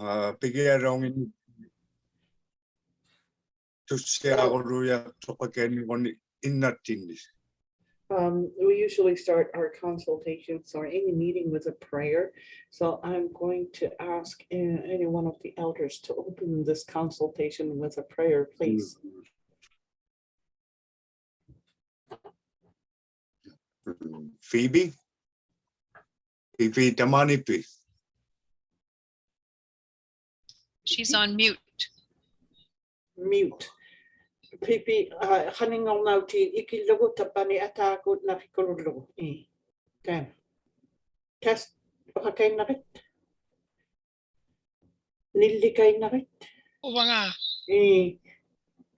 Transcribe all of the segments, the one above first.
Pigiarong in to say Agoruya Topaken in nothing. We usually start our consultations or any meeting with a prayer. So I'm going to ask any one of the elders to open this consultation with a prayer, please. Phoebe Tamanipi. She's on mute. Mute. Pipi haningong nauti ikilogo tapani atakot na kikololo. Kan. Test okay na rit. Nilikay na rit. O nga.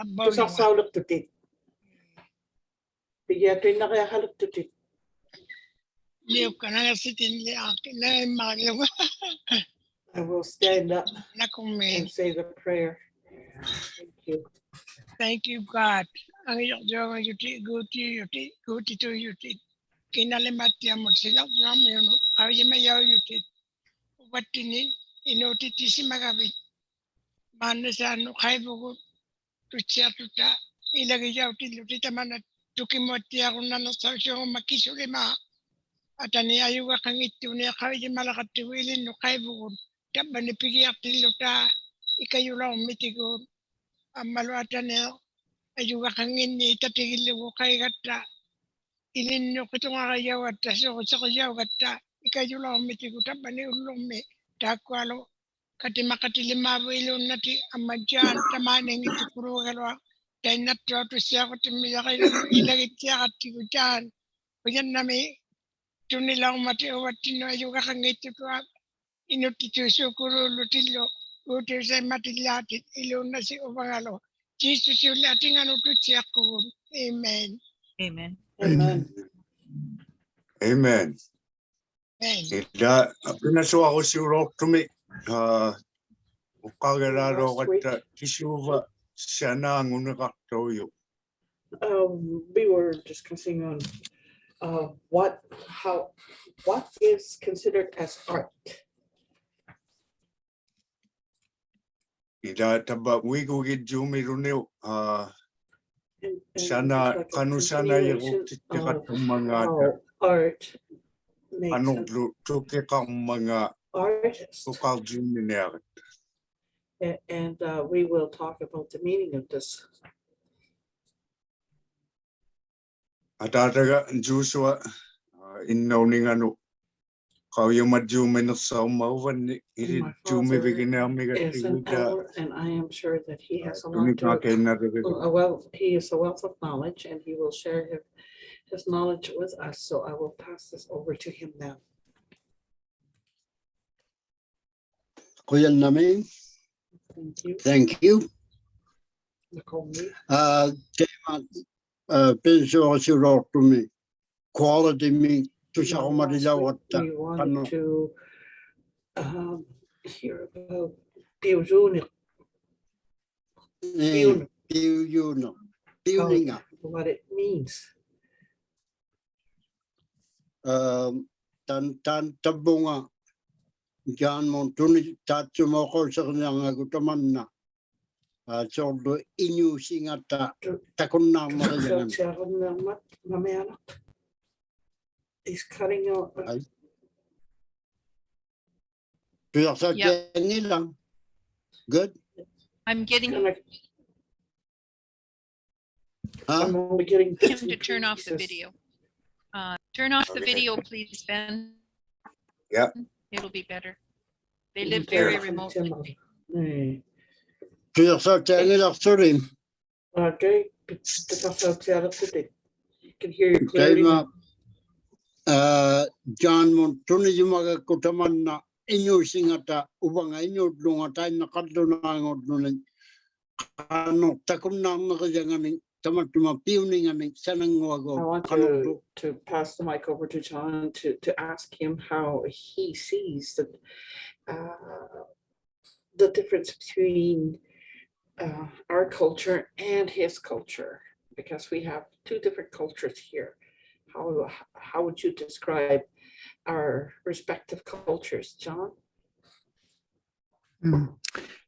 Tusasauliuqtiit. Piyatoy na kaya haluqtiit. Liu kana sitin na maglo. I will stand up and say the prayer. Thank you. Thank you, God. Ang iyong Diyos guti to yuti. Kinalimati ang magsilak namin yun. Kaya mayaw yuti. Watinin, inutiti si magabit. Mana sa ano, kaya buko, tutsiya tuta. Ilagay yaw tiluti taman at tukimoti ako na nasasyon makisulima. At ani ayuga kang ito niya kaya malakat tiwilin no kaya buko. Taban nipigiyak tiluta. Ikayulaw mitigo. Amaluatan niya. Ayuga kangin ni tatigil ko kay gata. Ilinno ko itong akayaw at so sa kayaw gata. Ikayulaw mitigo taban ni ulong me. Takwalo. Kati makatilimabo ilong nati amadyan tamaning iti puro galwa. Dahil natro to siya ko timiya kayo ilagit siya katigo dyan. Kuyan nami. Tunilang mati uwat tino ayuga kangit ito Inuktitut sukuro lutilo. Uti sa matilatit ilong na si Umangalo. Jesus yung ating anututi ako. Amen. Amen. Amen. Amen. Ida pinasuwa ko si Rotumi. Ukagararo kata kisuva sana ngunakaktoyo. We were discussing on what is considered as art. Ida taba wigo gijumi runeo sana kanu Sanajjirusuungummangaata Art makes artists. And we will talk about the meaning of this. Atataga Joshua innoningano kaya madjume no sa umawan ni jume Is an elder, and I am sure that he has a lot to he is a wealth of knowledge, and he will share his knowledge with us. So I will pass this over to him now. Kuyan namin. Thank you. Thank you. Penso si Rotumi. Quality me to sa kumadilaw at we wanted to hear about Piujunik. What it means. Tan tabunga John Montuni Tatsumoko sa kanyang agutaman na sordo Inuktitut takunang makayangan. He's cutting out. Good. I'm getting I'm only getting him to turn off the video. Turn off the video, please, Ben. Yeah. It'll be better. They live very remotely. Okay. You can hear you clearly. John Montuni yumaga kutaman na Inuktitut ubanga inudlunga tayo nakadlunang odlunin. Ano takunang nakayanganing tamatumapiuninganing Sanangwago. I want to pass the mic over to John to ask him how he sees the difference between our culture and his culture, because we have two different cultures here. How would you describe our respective cultures, John?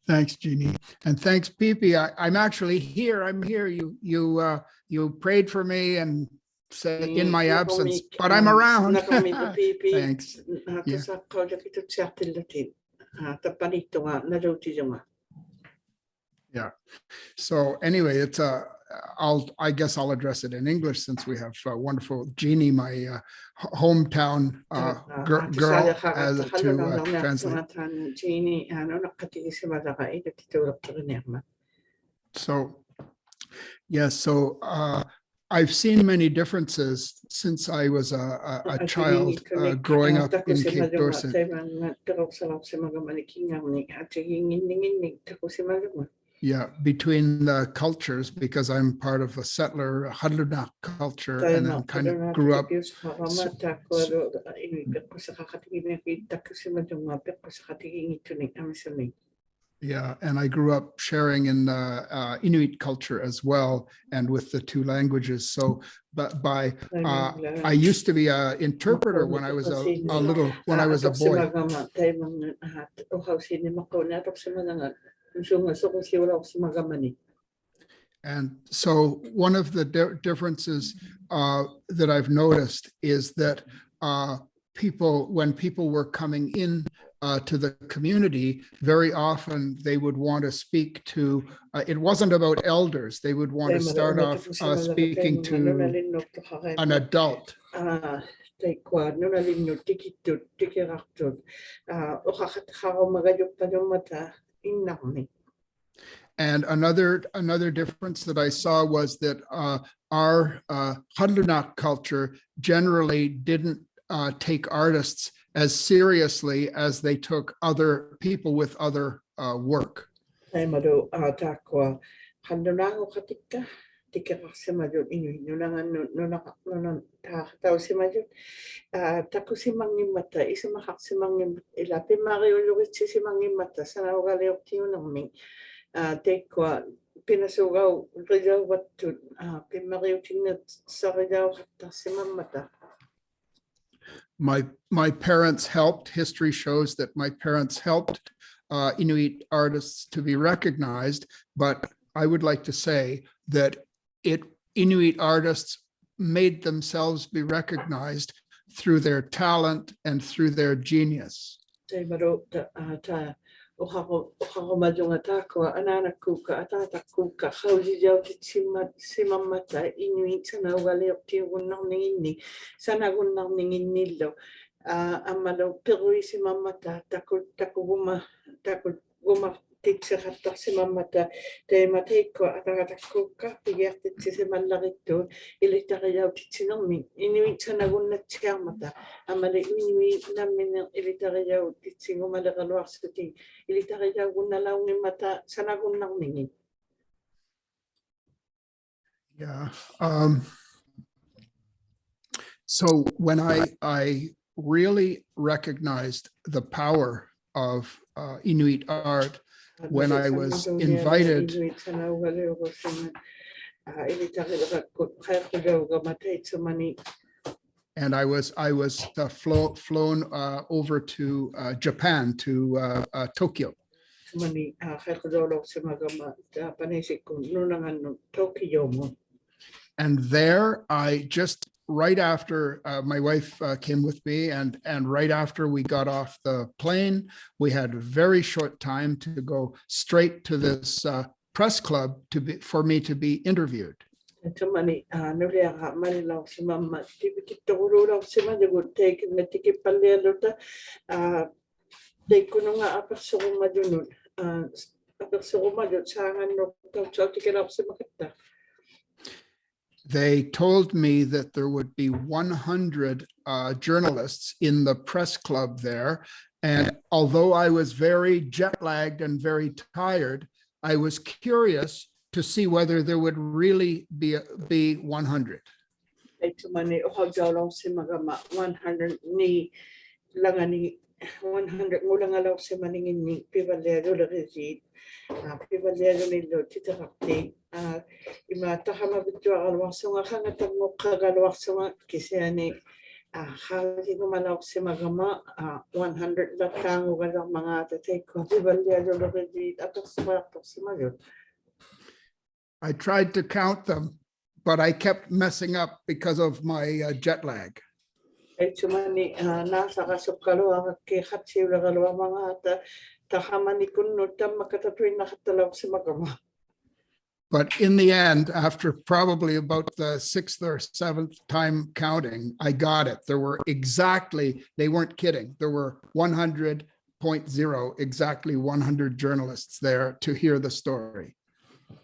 Thanks, Jeannie, and thanks, Pipi. I'm actually here. I'm here. You prayed for me and said in my absence, but I'm around. Thanks. Yeah. So anyway, it's I guess I'll address it in English since we have wonderful Jeannie, my hometown girl, as to translate. So, yes. So I've seen many differences since I was a child growing up in Cape Dorset. Yeah, between the cultures, because I'm part of a settler hadn culture, and then kind of grew up. Yeah, and I grew up sharing in the Inuit culture as well, and with the two languages. So, but I used to be an interpreter when I was when I was a boy. And so one of the differences that I've noticed is that when people were coming in to the community, very often they would want to speak to, it wasn't about elders, they would want to start off speaking to an adult. And another difference that I saw was that our hadn culture generally didn't take artists as seriously as they took other people with other work. My parents helped. History shows that my parents helped Inuit artists to be recognized, but I would like to say that Inuit artists made themselves be recognized through their talent and through their genius. Yeah. So when I really recognized the power of Inuit art, when I was invited and I was flown over to Japan, to Tokyo. And there I just, right after my wife came with me, and right after we got off the plane, we had a very short time to go straight to this press club for me to be interviewed. They told me that there would be 100 journalists in the press club there. And although I was very jet lagged and very tired, I was curious to see whether there would really be 100. Hali ko malaw si magama 100 latang walang mga tatay ko. Di ba liya di atas si mayon. I tried to count them, but I kept messing up because of my jet lag. Ay tumani nasa kasukalo ang kihatsi lagalo mga tahamani kuno tam makatatuin nakatalaw si magama. But in the end, after probably about the 6th or 7th time counting, I got it. There were exactly, they weren't kidding. There were 100.0, exactly 100 journalists there to hear the story.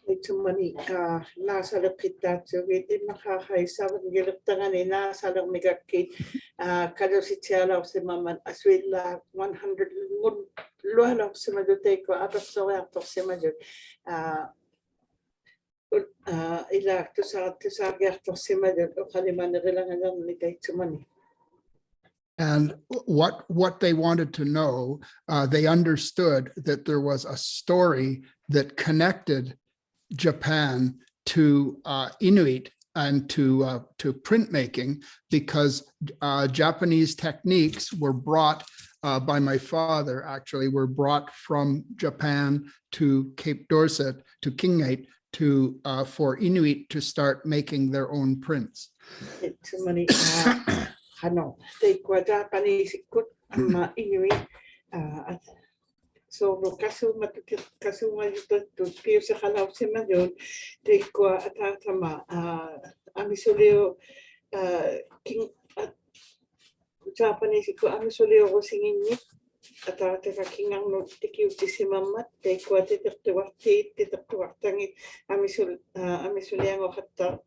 Ito mani nasa lakitat so within nakakaisa ang gilutangan ni nasa lang migakit kada si Tiala si Maman aswila 100 lualo si madutay ko atas so ato si madut ila to sa gato si madut o kaliman nilang ni kay tumani. And what they wanted to know, they understood that there was a story that connected Japan to Inuit and to printmaking, because Japanese techniques were brought by my father, actually, were brought from Japan to Cape Dorset, to Qinghai, for Inuit to start making their own prints. Ito mani Qanuq tay ko Japanese ikut ama Inuit so kasu matut kasu majut tu piu sa khalaw si mayon tay ko atatama amisuleo king Japanese ko amisuleo ko singin ni atata ka kingang no tikiu si mamat tay ko titaktuwati titaktuwatangi amisuleo hatta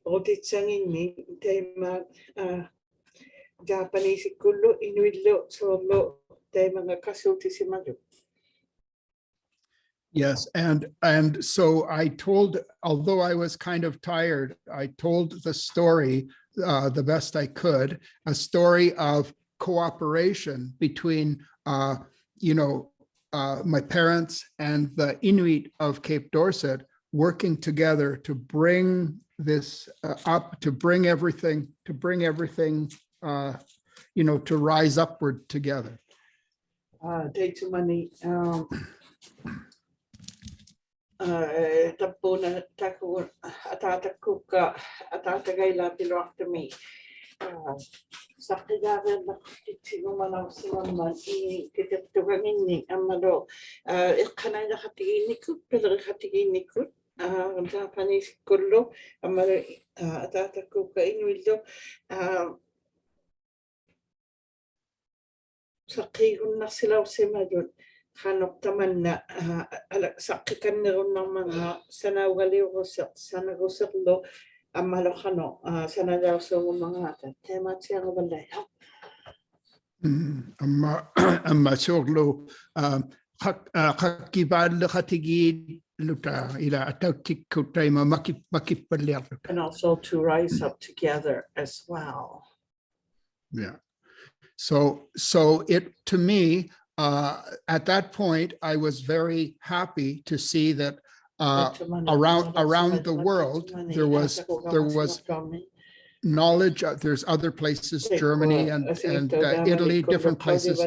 roditsangin ni tay ma Japanese kulo Inuit solo tay mga kasulti si mayo. Yes, and so I told, although I was kind of tired, I told the story the best I could, a story of cooperation between, my parents and the Inuit of Cape Dorset working together to bring this up, to bring everything, to rise upward together. Dito mani tapo na tako atataku ka atatagay la pilwak to me sa kailangan na sigumanaw si Maman ititugangin ni amado kanay nakatingin ni ko pero nakatingin ni ko Japanese kulo amado atataku ka Inuit sa kihon na sila si Mayon Qanuq taman na sakikan niron ng mga Sanaugaliuqtiit Sanajjirusuungummangaata amalo Qanuq Sanajjirusuungummangaata tema tiang balay Amma soglo kakibal khatigid luta ila atautik kutay makipaliak. and also to rise up together as well. Yeah. So it, to me, at that point, I was very happy to see that around the world there was knowledge. There's other places, Germany and Italy, different places,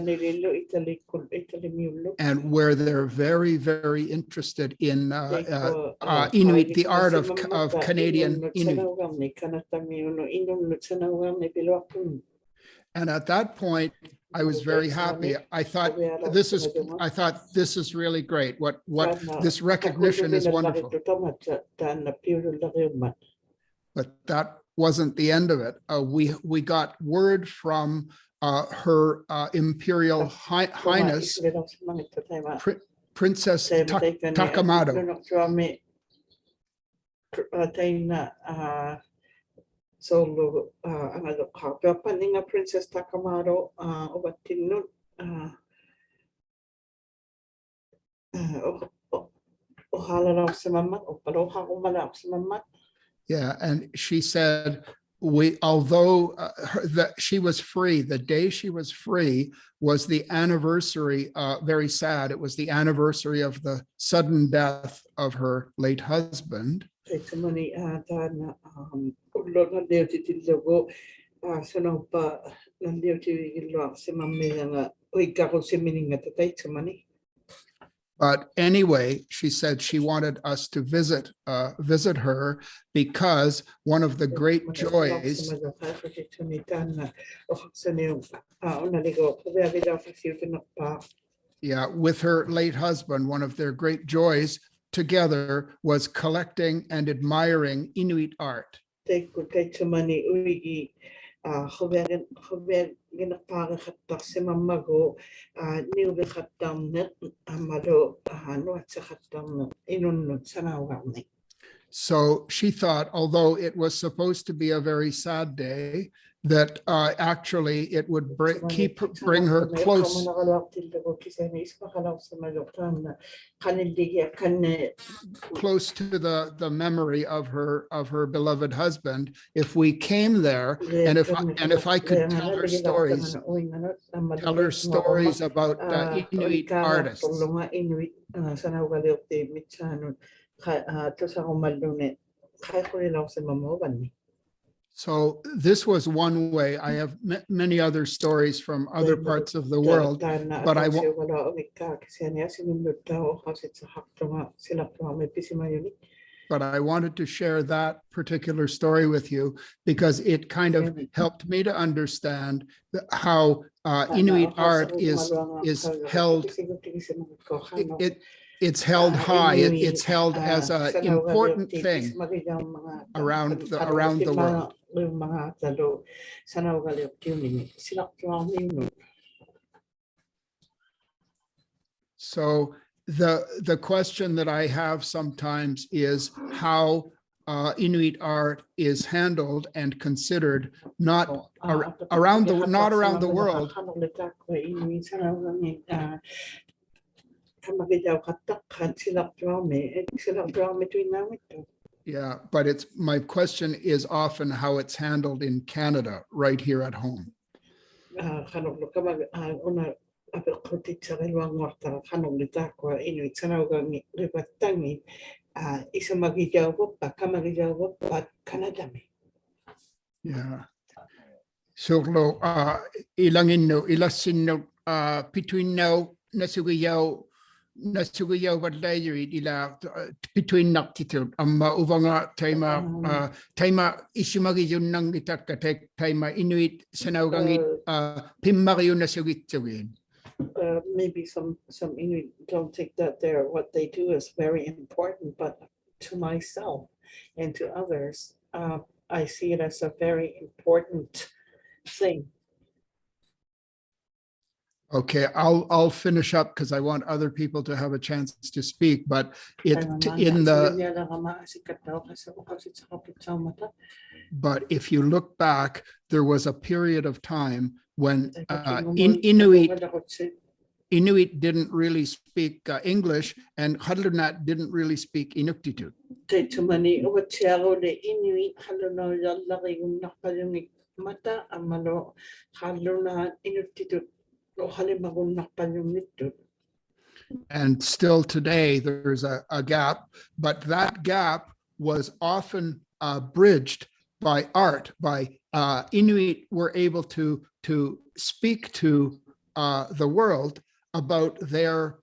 and where they're very, very interested in Inuit, the art of Canadian Inuit. And at that point, I was very happy. I thought this is really great. What this recognition is wonderful. But that wasn't the end of it. We got word from Her Imperial Highness Princess Takamado. So ang paninga Princess Takamado obatinun ohala raw sa mamat o paroha ko malap sa mamat. Yeah, and she said although that she was free, the day she was free was the anniversary, very sad, it was the anniversary of the sudden death of her late husband. Sono pa nandiyo ilo si mamaya nga uy kako si mining at tatay sa mani. But anyway, she said she wanted us to visit her because one of the great joys, yeah, with her late husband, one of their great joys together was collecting and admiring Inuit art. So she thought, although it was supposed to be a very sad day, that actually it would bring her close to the memory of her beloved husband if we came there, and if I could tell her stories about Inuit artists. So this was one way. I have many other stories from other parts of the world, but I wanted to share that particular story with you because it kind of helped me to understand how Inuit art is held. It's held high. It's held as an important thing around the world. So the question that I have sometimes is how Inuit art is handled and considered not around the world. Yeah, but my question is often how it's handled in Canada, right here at home. Yeah. So ilangin ilasin between now nasugayaw wadlayri ila between Inuktitut amma uvanga taima isumagiyun nang itakatek taima Inuit Sanaugaliuqtiit pimmagiyun nasugitsuwin. Maybe some Inuit don't think that what they do is very important, but to myself and to others, I see it as a very important thing. Okay, I'll finish up because I want other people to have a chance to speak, but but if you look back, there was a period of time when Inuit didn't really speak English, and Hadlunat didn't really speak Inuktitut. And still today, there's a gap, but that gap was often bridged by art. By Inuit were able to speak to the world about their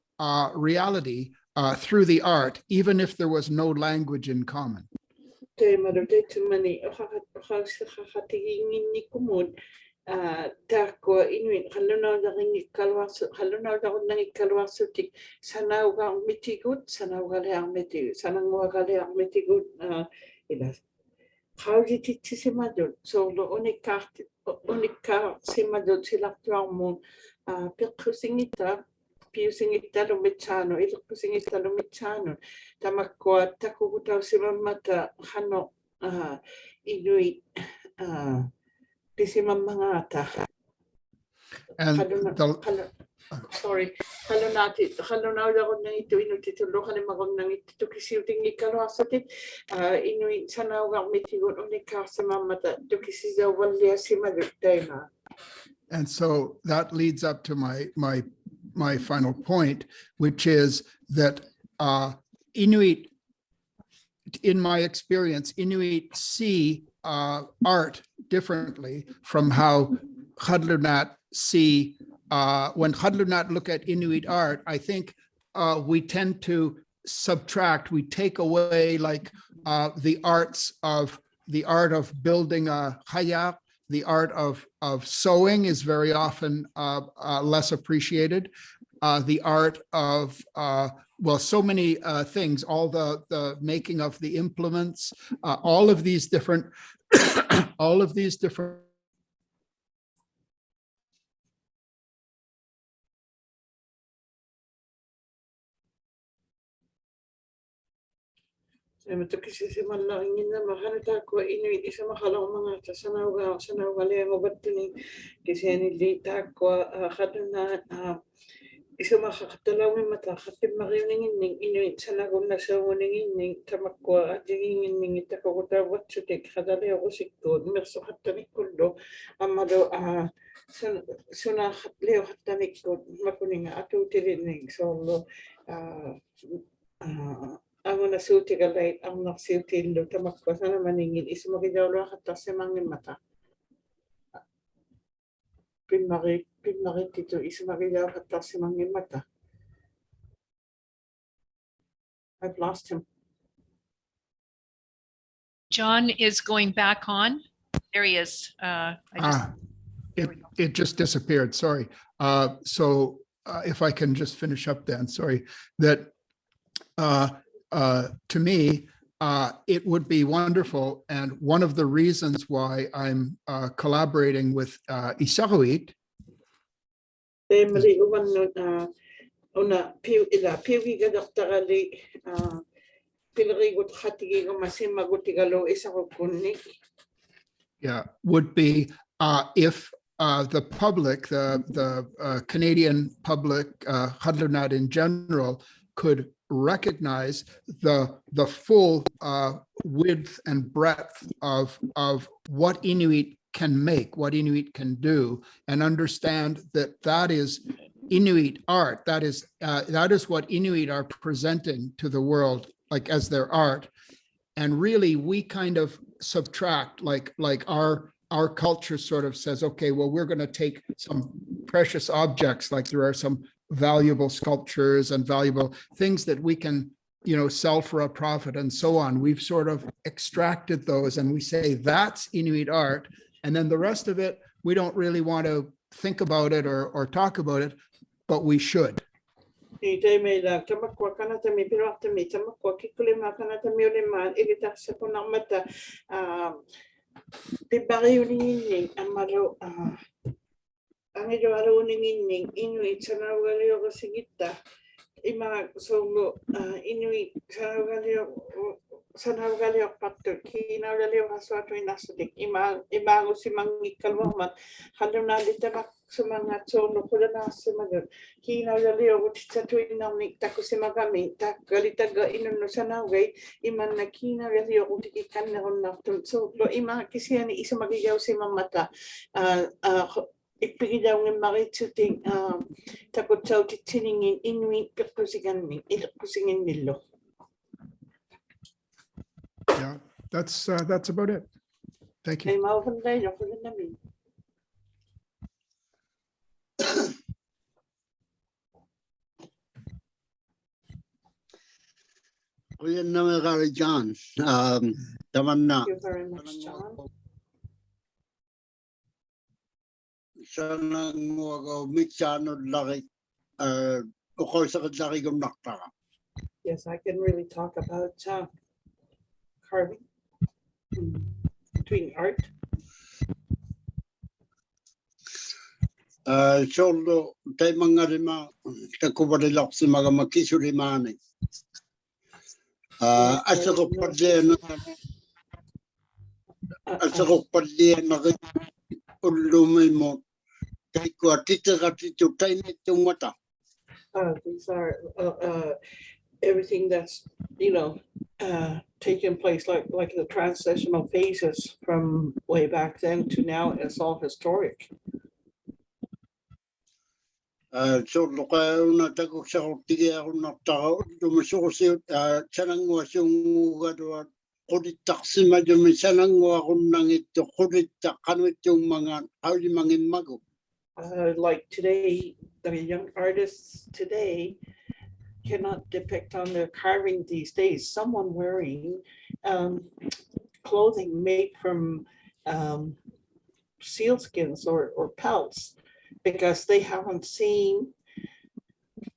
reality through the art, even if there was no language in common. Inuit so the unika simadot silaktraumon pilkusingita piusingita lumichano ilkusingita lumichano tamakwa takukutaw simamata hano Inuit Pisimamangata. And sorry, and so that leads up to my final point, which is that Inuit, in my experience, Inuit see art differently from how Hadlunat see, when Hadlunat look at Inuit art, I think we tend to subtract, we take away like the art of building a hayak, the art of sewing is very often less appreciated. The art of, well, so many things, all the making of the implements, all of these different, all of these different. Isuma kakatalaw mata katib mariningin Inuit Sanaugaliuqtiit tamakwa jingin takota watsutik kadale osikto merso hatanikkullo amado suna leo hatanikko makuninga atutilining solo angona suutigalait angna suutillo tamakwa sana maningin isuma gidawlo hatasemangin mata Inuktitut isumagila hatasemangin mata. I've lost him. John is going back on. There he is. It just disappeared. Sorry. So if I can just finish up then, sorry, that to me, it would be wonderful. And one of the reasons why I'm collaborating with Isaruit. Yeah, would be if the public, the Canadian public, Hadlunat in general, could recognize the full width and breadth of what Inuit can make, what Inuit can do, and understand that that is Inuit art. That is what Inuit are presenting to the world, like as their art. And really, we kind of subtract, like our culture sort of says, okay, well, we're going to take some precious objects, like there are some valuable sculptures and valuable things that we can, sell for a profit and so on. We've sort of extracted those and we say that's Inuit art. And then the rest of it, we don't really want to think about it or talk about it, but we should. Ima solo Inuit Sanaugaliuqtiit Qanuq haswatu inasudik imago simangikkalwamat hadunalitamak sumangat solo kulanasimagut Qanuq takusimagami takalitaga inunno Sanaugay iman na Qanuq kanneronnartum so lo ima kisiani isamagiyaw simamata Ipigidaw ng maritsuting takotsaw titiningin Inuit pikusiganin ilkusingin nilo. Yeah, that's about it. Thank you. Ay mauhanday ako rin namin. Kuyan naman kari John. Taman na. Thank you very much, John. Sana mo mitsanod laki ukol sa laki kong nakta. Yes, I can really talk about carving between art. Solo tay mga rima takubarilak si mga makisurimani. Asakop padlian na ulumay mo. These are everything that's taken place, like the transitional phases from way back then to now. It's all historic. So na tago sa tiga na tao dumusok si Sanaugaliuqtiit qurittaqsima jumi sananguaqunnangittu quritta qanuqtiummangaat aulimangimmagu. Like today, the young artists today cannot depict on their carving these days someone wearing clothing made from sealskins or pelts, because they haven't seen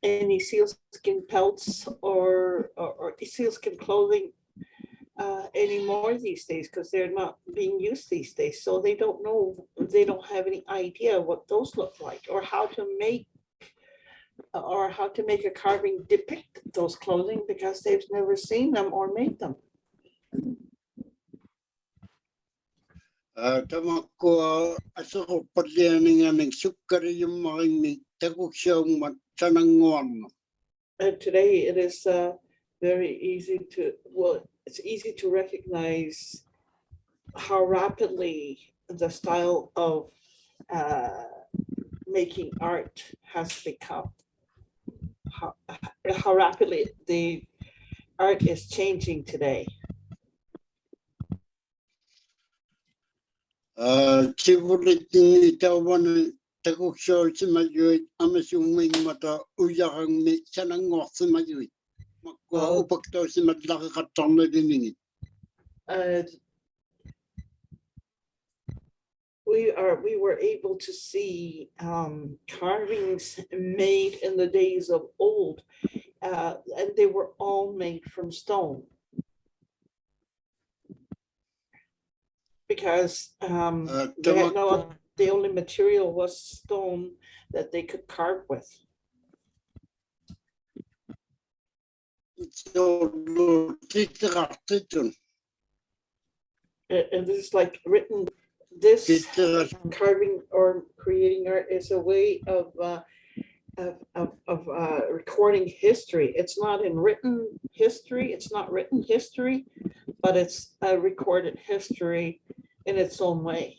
any sealskin pelts or sealskin clothing anymore these days, because they're not being used these days. So they don't know, they don't have any idea what those look like, or how to make a carving depict those clothing, because they've never seen them or made them. Tamakua asaqupallianinganing sukkariyummarinni takuksiaummat sananguarna. Today it is very easy to, well, it's easy to recognize how rapidly the style of making art has become, how rapidly the art is changing today. Chivulitin itawana takuksiaulsimayuit amasuumingmata ujarangmi sananguarsimayuit. Makua upaktausimat laqaqattarnaliniŋit. We were able to see carvings made in the days of old, and they were all made from stone. Because they had the only material was stone that they could carve with. And this is like written, this carving or creating art is a way of recording history. It's not in written history, it's not written history, but it's a recorded history in its own way.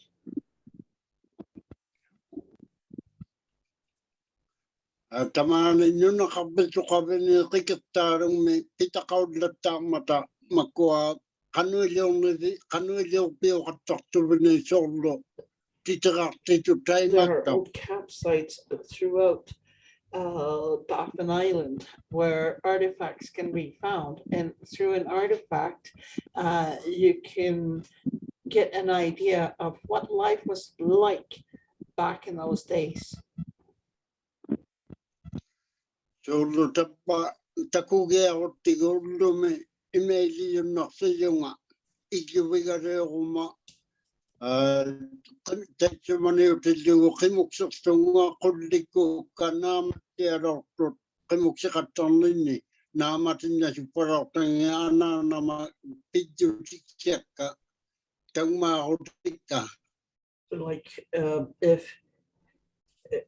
Tamani nuna kabitu kabini kikitarungmi pitakaudlatamata makua kanuiliuqpiuqattartuvini sorlo titirartitu There are taimata. old campsites throughout Baffin Island where artifacts can be found, and through an artifact you can get an idea of what life was like back in those days. Sorlo tappa takugearuttigullume imeiliyunnarsiyunga ikivigareeruma tatsumaниutillugu qimuksertunga qullikku kanaamattialortut qimukseqattarninni naamatinna supparartangia anaanama pijjutiksiakka tangmaarutikka. Like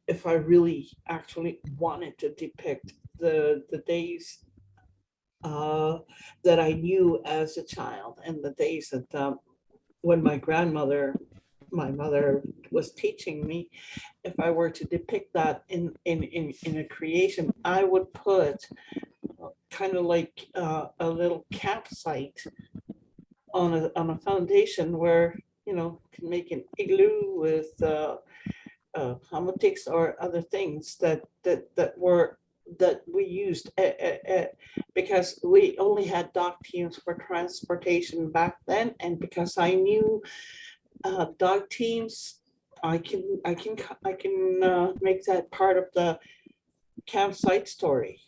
if I really actually wanted to depict the days that I knew as a child, and the days that when my mother was teaching me, if I were to depict that in a creation, I would put kind of like a little campsite on a foundation where, you know, can make an igloo with hammocks or other things that we used because we only had dog teams for transportation back then, and because I knew dog teams, I can make that part of the campsite story.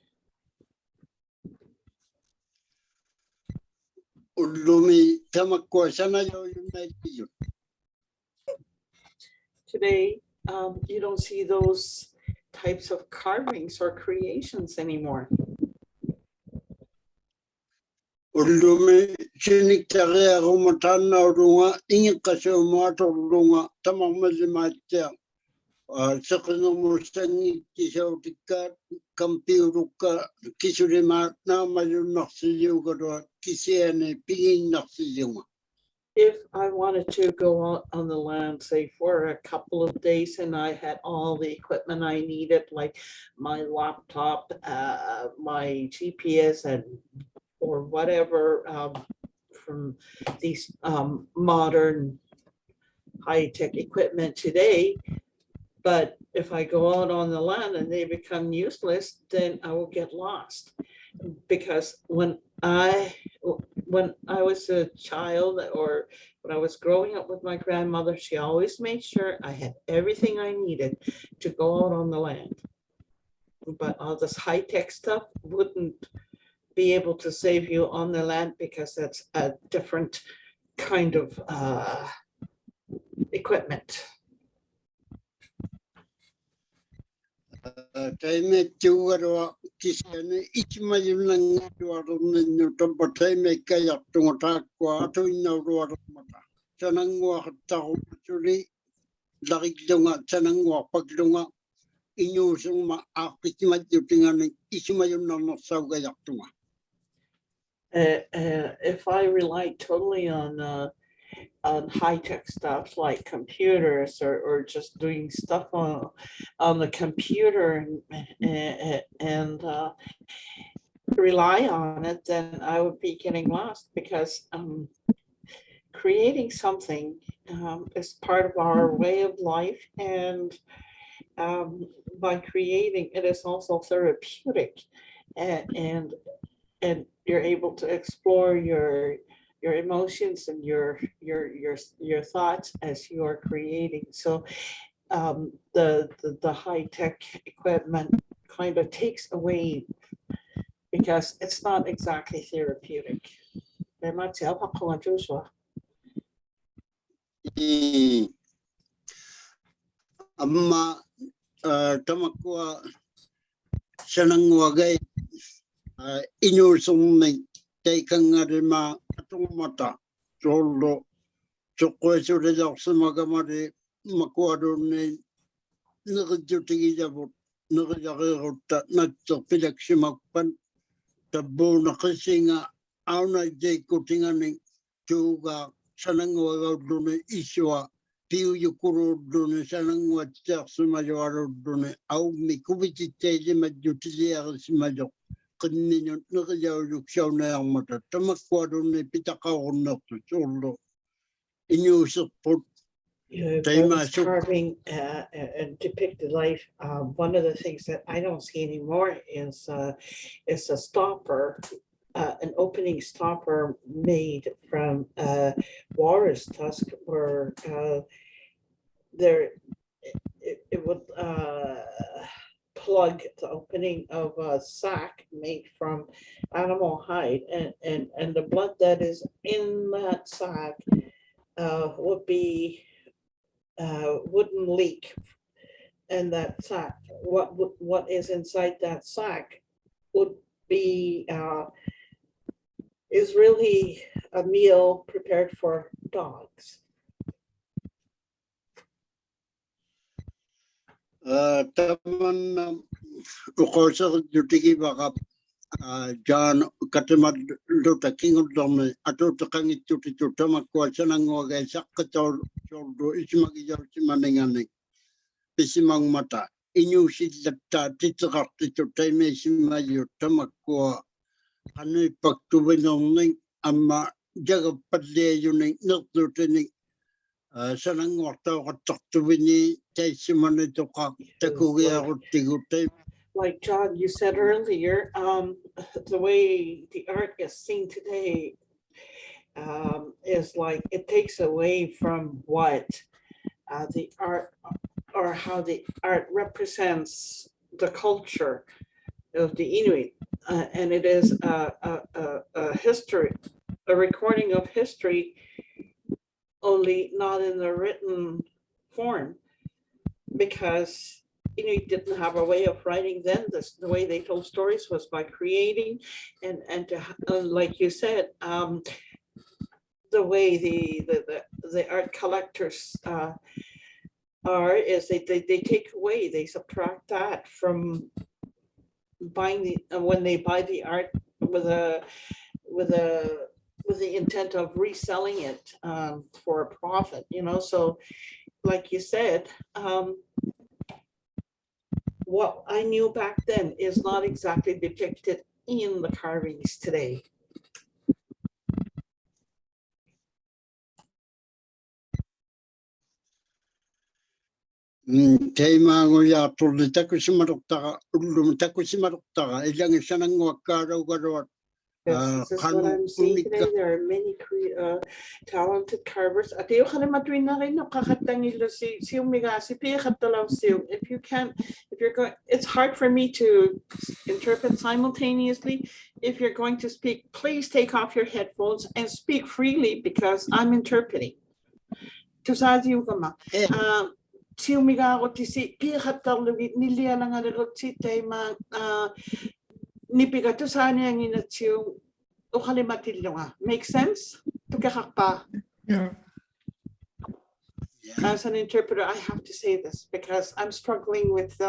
Ullumi tamakua Sanaugaliuqtiit. Today, you don't see those types of carvings or creations anymore. Ullumi siniktarearumatannaurunga ingiqqasuumaatorlunga tamammallimaattia seqinumussangittisautikkaat kampiulukka kisulimaat naamalunnarsiugalua kisiani piginnarsiunga. If I wanted to go out on the land, say for a couple of days, and I had all the equipment I needed, like my laptop, my GPS, and or whatever from these modern high-tech equipment today. But if I go out on the land and they become useless, then I will get lost. Because when I was a child, or when I was growing up with my grandmother, she always made sure I had everything I needed to go out on the land. But all this high-tech stuff wouldn't be able to save you on the land, because that's a different kind of equipment. Taime tiugaroa kisene ichimayunanga tuarunnu tampa taime kaya tungata kwa atu inaurua mata. Tanangwa hatahu tuli larigdunga tanangwa pagdunga inyusuma akichimayutingani ichimayunna sauga yaktunga. If I rely totally on high-tech stuff like computers, or just doing stuff on the computer and rely on it, then I would be getting lost, because creating something is part of our way of life, and by creating it is also therapeutic, and you're able to explore your emotions and your thoughts as you are creating. So the high-tech equipment kind of takes away, because it's not exactly therapeutic. Amma tamakua sanangwagai inyusumni teikangarima atumata solo chokwesu magamari makuaduni nagjutigijabut nagjagerutta natso pilaksimakpan tabu nakasinga auna jekutingani juga sanangwagaduni iswa piu yukuruduni sanangwatsumajoaruduni au mikubititeji majutiliarisimajo Kanino nagayaukshawnayamata tamakwaduni pitakaunatu solo inyusuput. Carving and depicted life. One of the things that I don't see anymore is a stopper, an opening stopper made from walrus tusk, where it would plug the opening of a sack made from animal hide, and the blood that is in that sack wouldn't leak. And that sack, what is inside that sack would be is really a meal prepared for dogs. Taman ukosa jutigi baka John katemad luta king dome ato takangi tuti tutama kwa sanangwagai sakatol soldo ismagi manengane pisimang mata inyusi lapta titsakti tutaime simayo tamakwa anu paktu benong amma jaga padle yuning nututini sanangwata wataktuini taisimane toka takuya rutigute. Like John, you said earlier, the way the art is seen today is like it takes away from what the art, or how the art represents the culture of the Inuit, and it is a history, a recording of history, only not in the written form, because Inuit didn't have a way of writing then. The way they told stories was by creating, and to, like you said, the way the art collectors is they take away, they subtract that from buying when they buy the art with the intent of reselling it for a profit, so like you said, what I knew back then is not exactly depicted in the carvings today. Tema ngoya tuli takusimarukta takusimarukta ilang sananguakaro garot. Yes, this is what I'm seeing today. There are many talented carvers. If you can't, if you're going, it's hard for me to interpret simultaneously. If you're going to speak, please take off your headphones and speak freely because I'm interpreting. Siumiga ko tisi pihatalugit nilia lang alerotsi tema nipigato sana ang inatsiu ukalimatilonga. Make sense? Tukakakpa. Yeah. As an interpreter, I have to say this because I'm struggling with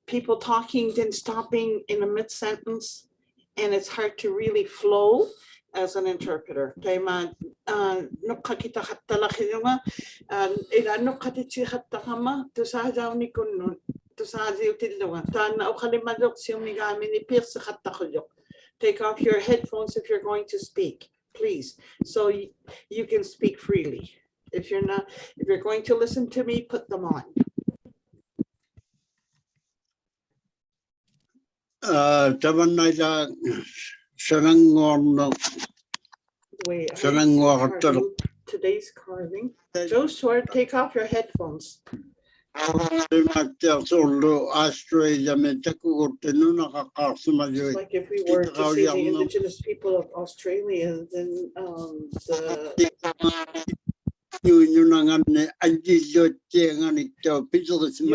people talking then stopping in a mid-sentence, and it's hard to really flow as an interpreter. Tema nukakita hatalakilonga ila nukatichi hatakama tusajaw ni kunun Sanajjirusuungummangaata tana ukalimadok siumigami ni pirsa hatakuyok. Take off your headphones if you're going to speak, please, so you can speak freely. If you're not, if you're going to listen to me, put them on. Tavannaila sanangorno. Wait, today's carving. Joshua, take off your headphones. Australia Like if we were to say the indigenous people of Australia, then you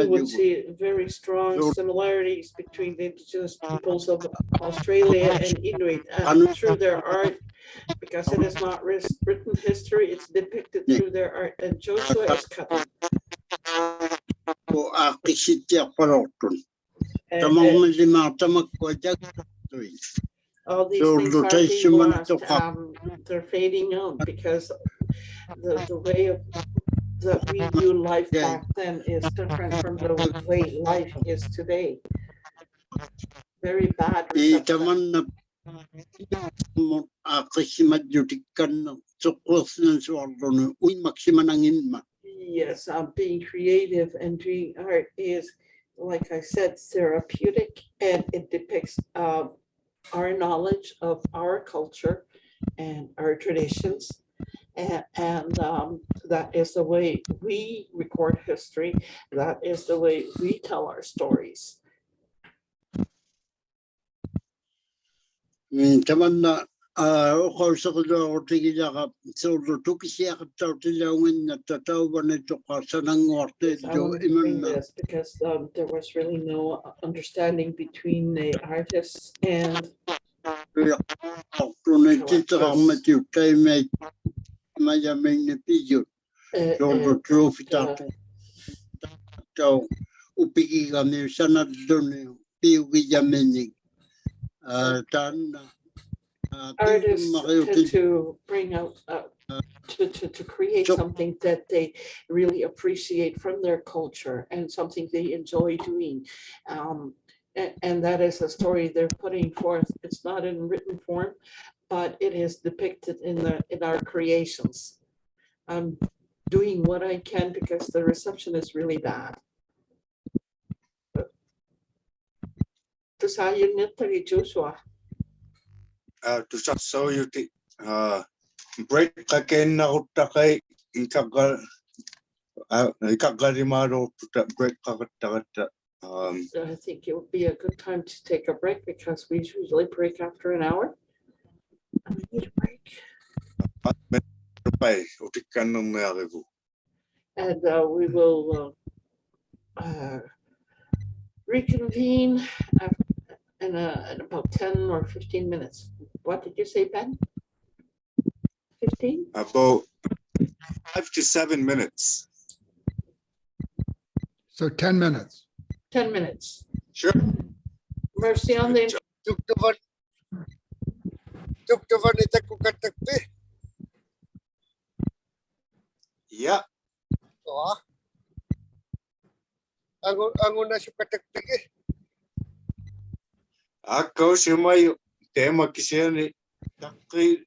would see very strong similarities between the indigenous peoples of Australia and Inuit through their art, because it is not written history, it's depicted through their art, and Joshua is cutting. All these things are being lost. They're fading out because the way that we view life back then is different from the way life is today. Very bad reception. Yes, being creative and doing art is, like I said, therapeutic, and it depicts our knowledge of our culture and our traditions. And that is the way we record history. That is the way we tell our stories. Because there was really no understanding between the artists and artists to bring out to create something that they really appreciate from their culture and something they enjoy doing, and that is a story they're putting forth. It's not in written form, but it is depicted in our creations. I'm doing what I can because the reception is really bad. Joshua. So you break again now. I think it would be a good time to take a break because we usually break after an hour. I need a break. And we will reconvene in about 10 or 15 minutes. What did you say, Ben? 15? About 5 to 7 minutes. So 10 minutes. 10 minutes. Sure. Mercy on the yeah. Ako siya tema kisiyani takri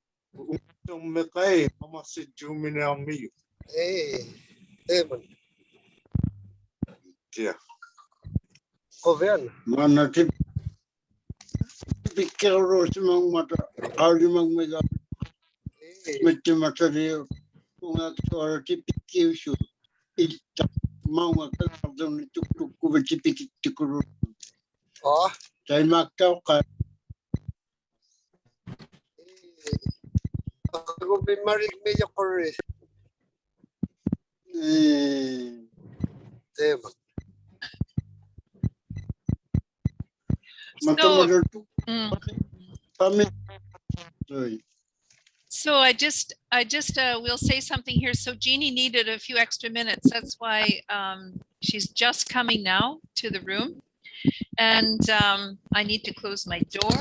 umekay mama si Jumina miyo. Hey, Evan. Yeah. Kovian. Mana pikir ros mang mata ali mang mega meti mata dia unga suara tipikir su ita mau ngaka kadang tuk tuk ku tipikir tikuru Oh. saya makau ka Ako marig medyo kore. Tema. mata So, mata tu mm, pamit so I just will say something here. So Jeannie needed a few extra minutes. That's why she's just coming now to the room. And I need to close my door.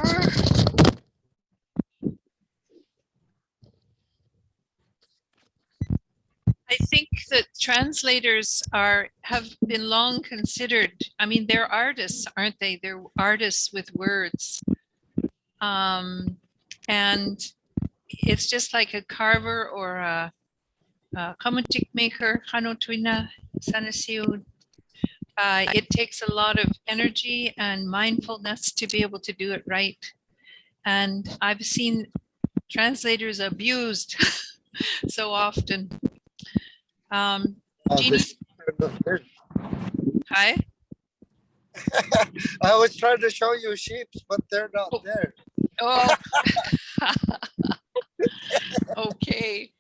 I think that translators have been long considered. I mean, they're artists, aren't they? They're artists with words. And it's just like a carver or a kamatik maker, Qanuq, Sanajjirusuungummangaata. It takes a lot of energy and mindfulness to be able to do it right. And I've seen translators abused so often. Jeannie, hi. I was trying to show you sheep, but they're not there. Oh, okay.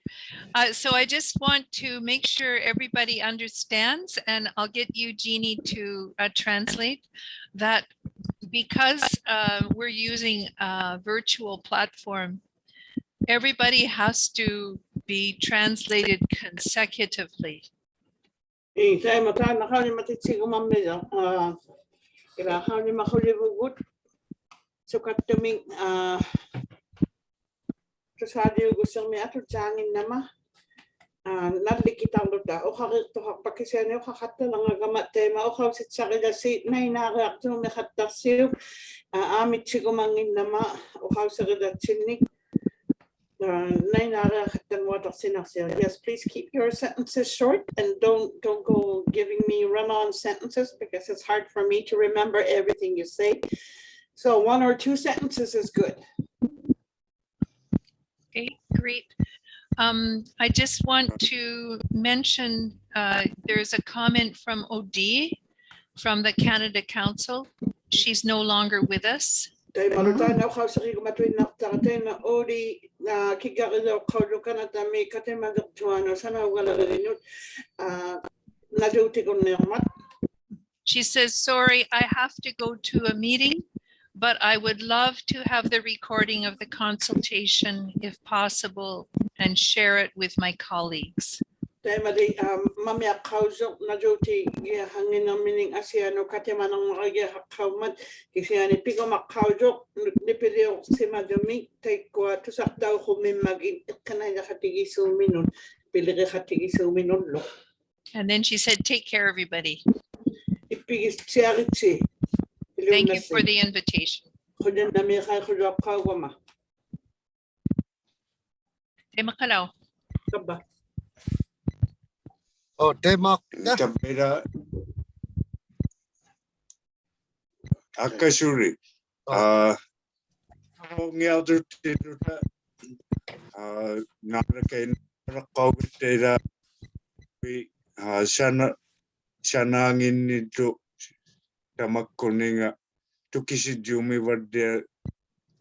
So I just want to make sure everybody understands, and I'll get you, Jeannie, to translate that because we're using a virtual platform. Everybody has to be translated consecutively. Nadlikitang luta o hakik to hakpakisene o hakatta lang agamat tema o hawsit sakida si nay narak to me hattasiu amit sigumangin nama o hawsakida chinnik nay narak hattan watak sinaksil. Yes, please keep your sentences short and don't go giving me run-on sentences because it's hard for me to remember everything you say. So 1 or 2 sentences is good. Okay, great. I just want to mention there's a comment from Odie from the Canada Council. She's no longer with us. She says, sorry, I have to go to a meeting, but I would love to have the recording of the consultation if possible and share it with my colleagues. And then she said, take care, everybody. Thank you for the invitation. Oh, tema. Tabira Akashuri. Ngelder Tinuta Narakain Rakogutera Shanangin into Tamakoninga Tukishijumi Vadia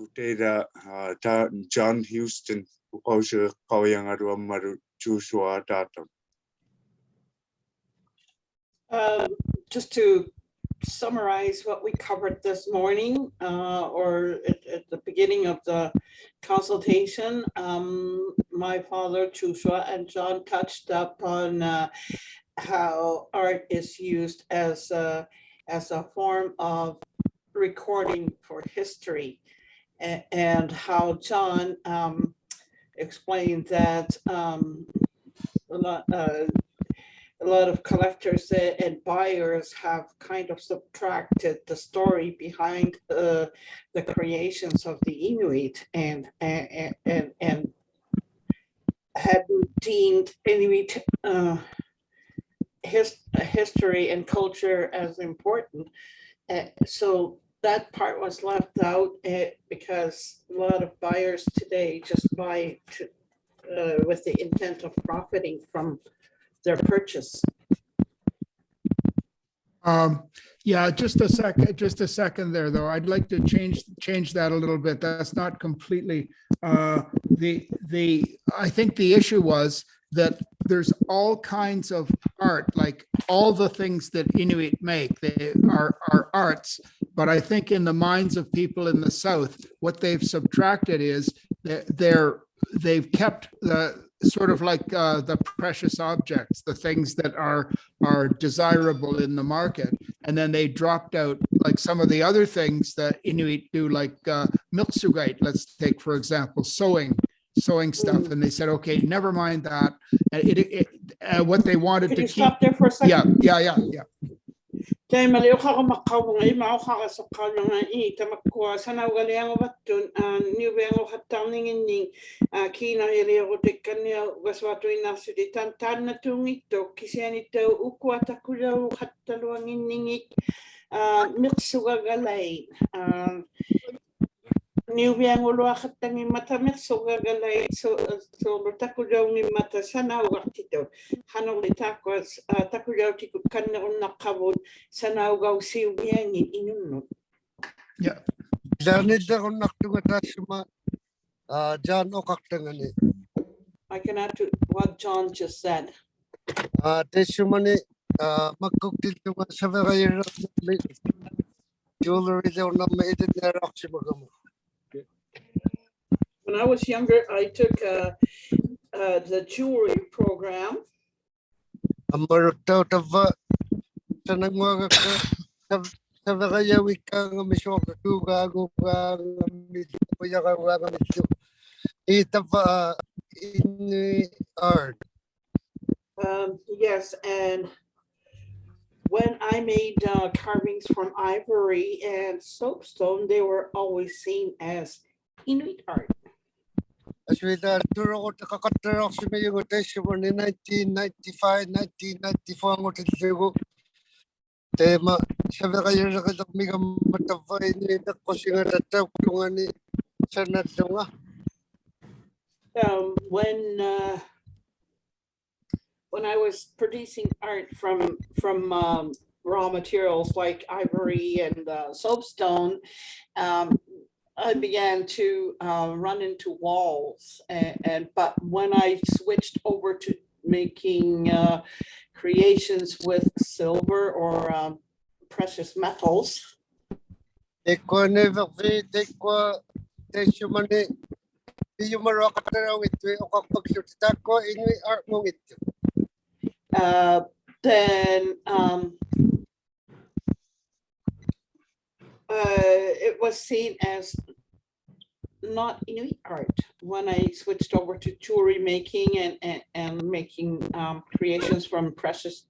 Utera John Houston Ukosha Kawayangaru Maru Joshua Tatum. Just to summarize what we covered this morning, or at the beginning of the consultation, my father, Joshua, and John touched up on how art is used as a form of recording for history, and how John explained that a lot of collectors and buyers have kind of subtracted the story behind the creations of the Inuit and had deemed Inuit history and culture as important. So that part was left out because a lot of buyers today just buy with the intent of profiting from their purchase. Yeah, just a second there, though. I'd like to change that a little bit. That's not completely I think the issue was that there's all kinds of art, like all the things that Inuit make, they are arts. But I think in the minds of people in the South, what they've subtracted is that they've kept the sort of like the precious objects, the things that are desirable in the market. And then they dropped out like some of the other things that Inuit do, like milksugait, let's take, for example, sewing stuff. And they said, okay, never mind that. What they wanted Could to you keep. stop there for a second? Yeah. Kay maliw ka makaw ng imaw ka sa kalungan tamakwa Sanaugaliuqtiit new bengo hatanging ning kina iriyo tekanya waswatu inasudi tan na tungito kisianito ukwa takulaw hataluangin ningit miksugagalay new bengo lo hatangin mata miksugagalay so takulaw ni mata Sanaugaliuqtiit hanolitakwas takulaw tikut kanna nakabod Sanaugaliuqtiit inunut. Yeah. I can add to what John just said. When I was younger, I took the jewelry program. Yes, and when I made carvings from ivory and soapstone, they were always seen as Inuit art. As we did, Turo to Kakatar of Simi rotation in 1995, 1994, Tema, several years ago, the Migam Matavai, the Cossing at the Takuani, Sanatunga. When I was producing art from raw materials like ivory and soapstone, I began to run into walls, but when I switched over to making creations with silver or precious metals, then it was seen as not Inuit art. When I switched over to jewelry making and making creations from precious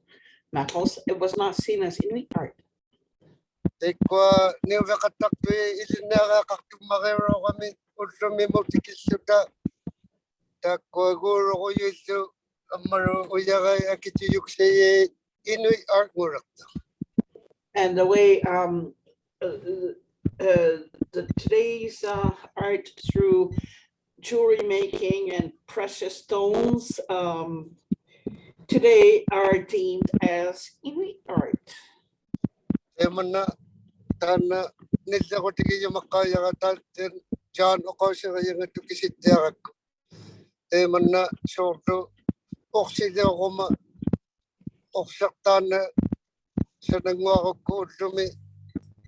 metals, it was not seen as Inuit art. And the way today's art through jewelry making and precious stones today are deemed as Inuit art. John Okosa yung tukisit diak. Mana sorto oksigen Roma oksaktan sa nangwa ko dumi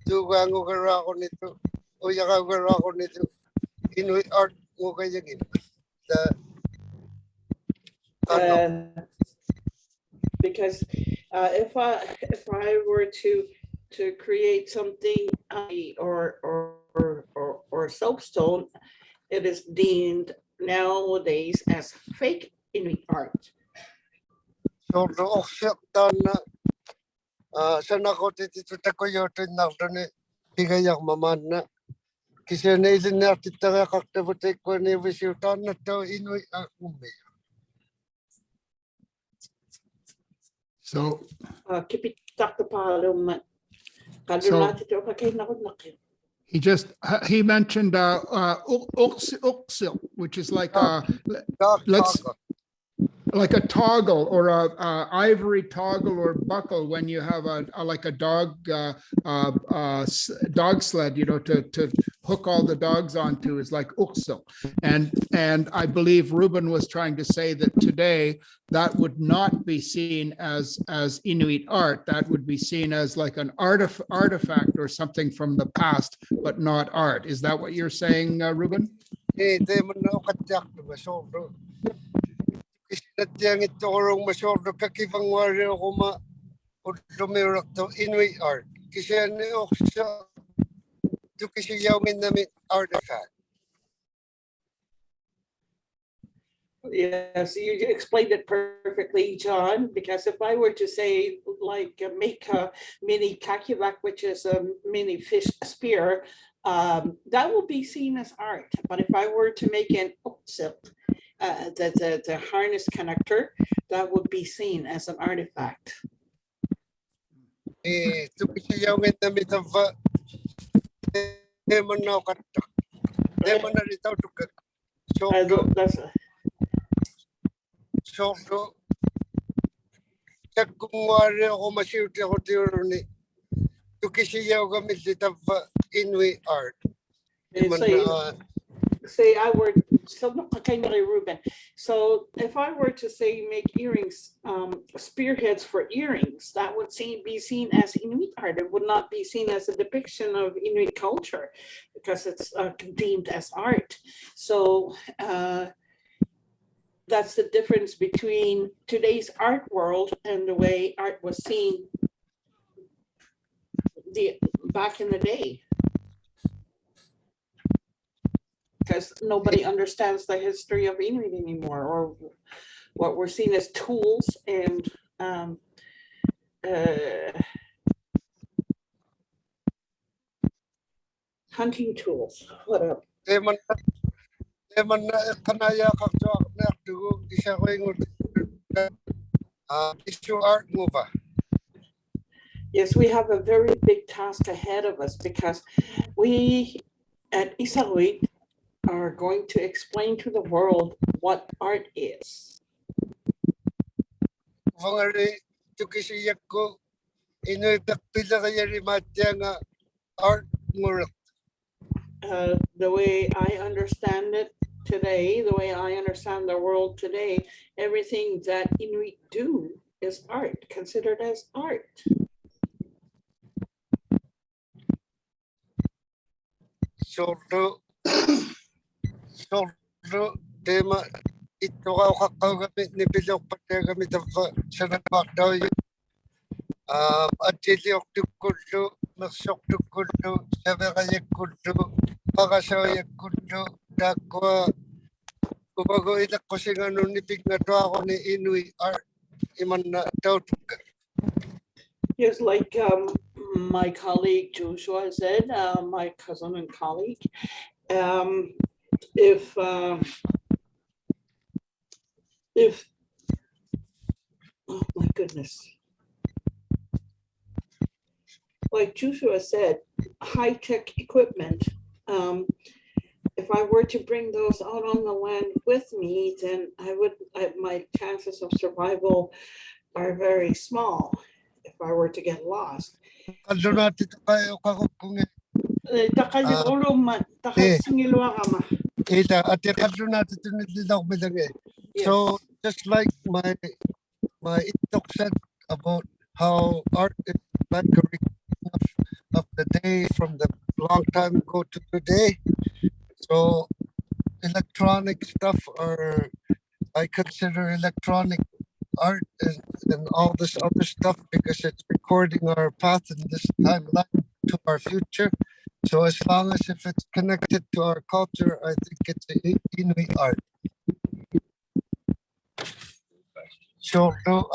dugang ko nito o yaga ko nito Inuit art mo kaya gin. Because if I were to create something or soapstone, it is deemed nowadays as fake Inuit art. So the oksaktan Sanaugaliuqtiit takoyote nagdone bigayak maman na kasi na ilin na titara kaktabutek ko ni visitan na to Inuit art mo. So, Kipitak the palum. he mentioned uksil, which is like let's like a toggle or a ivory toggle or buckle when you have like a dog dog sled, you know, to hook all the dogs onto is like uksil. And I believe Ruben was trying to say that today that would not be seen as Inuit art. That would be seen as like an artifact or something from the past, but not art. Is that what you're saying, Ruben? Isinatiang ito orong masyado kakibang wari ako ma-udumirak to Inuit art. Kasi ano siya, ito kasi yawin namin artifact. Yes, you explained it perfectly, John, because if I were to say, like, make a mini kakivak, which is a mini fish spear, that will be seen as art. But if I were to make an uksil, the harness connector, that would be seen as an artifact. Ito kasi yawin namin tava, demon na katak, demon na ritaw tukak. So, check kung wari ako masyuti ako tiro ni, ito kasi yawin gamit tava Inuit art. Say I were so Ruben. So if I were to say make earrings, spearheads for earrings, that would be seen as Inuit art. It would not be seen as a depiction of Inuit culture because it's deemed as art. So that's the difference between today's art world and the way art was seen back in the day. Because nobody understands the history of Inuit anymore, or what we're seeing as tools and hunting tools. What up? Issue art mover. Yes, we have a very big task ahead of us because we at Isaruit are going to explain to the world what art is. The way I understand it today, the way I understand the world today, everything that Inuit do is art, considered as art. Tema ito kakagamit ni Bilok pati gamit ang Sanaugaliuqtiit. Adjiliuqtiut Naksoktukutu, Sanaugaliuqtiit, Pagasayakutu, Dakwa, Kubago itak ko sing ano nipig na to ako ni Inuit art, iman na tautuka. Yes, like my colleague Joshua said, my cousin and colleague, if oh my goodness, like Joshua said, high-tech equipment, if I were to bring those out on the land with me, then my chances of survival are very small if I were to get lost. So just like my talk said about how art is like a of the day from the long time ago to today. So electronic stuff, or I consider electronic art and all this other stuff because it's recording our path in this timeline to our future. So as long as if it's connected to our culture, I think it's Inuit art. So no,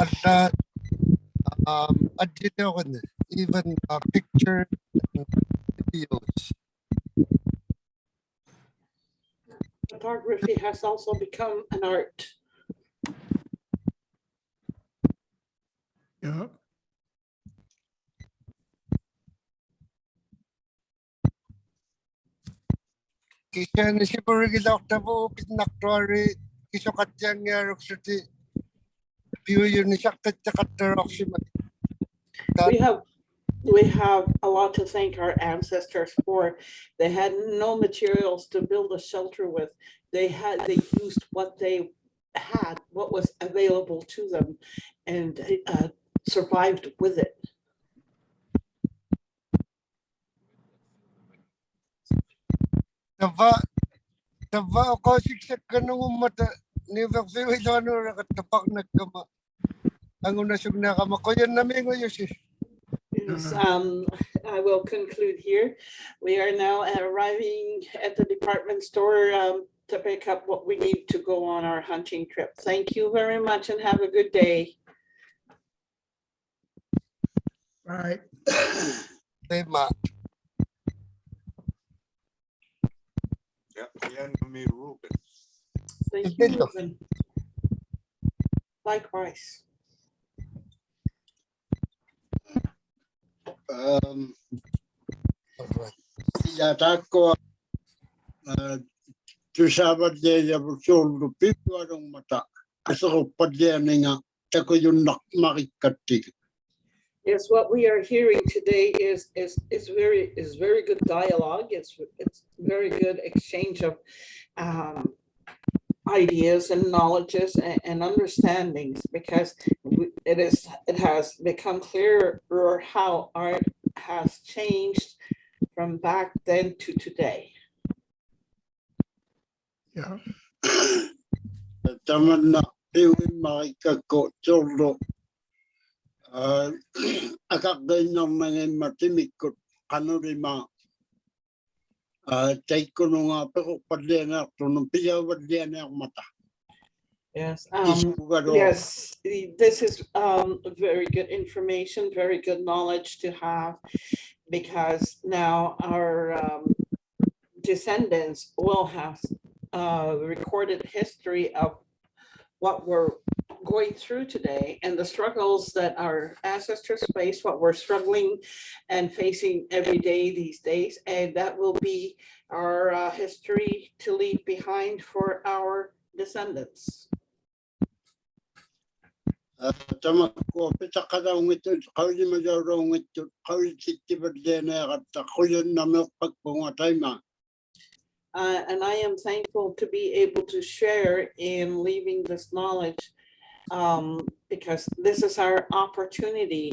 even picture and videos. Photography has also become an art. Yeah. Yeah. Kisah ni si Purigi Doctor po pinaktuari kiso katyang yarok suti piyo yun ni sakit katarok si We have a lot to thank our ancestors for. They had no materials to build a shelter with. They used what they had, what was available to them, and survived with it. Tava ako siksak ka nung umata ni Vaxiwi Dono rakatapak nagkama. Ang unasog na kama ko yan namin ko yun si. Yes, I will conclude here. We are now arriving at the department store to pick up what we need to go on our hunting trip. Thank you very much and have a good day. Right. Tema. Yan may Ruben. Thank you, Ito. Ruben. Likewise. Yata ko tusabad niya yung pipo anong mata. Kasi padya nga tako yung makikatig. Yes, what we are hearing today is very good dialogue. It's very good exchange of ideas and knowledges and understandings, because it has become clearer how art has changed from back then to today. Yeah. Taman na iwin makikako tsolo. Akakay ng mga matimikot kanurima. Take ko nga pero padya na ito nung piyawad niya na mata. Yes. Yes, this is very good information, very good knowledge to have, because now our descendants will have recorded history of what we're going through today and the struggles that our ancestors face, what we're struggling and facing every day these days. And that will be our history to leave behind for our descendants. Tama ko pita kada ito kauli majaro ito kauli titibad na kata kuyan na pagpungatay ma. And I am thankful to be able to share in leaving this knowledge, because this is our opportunity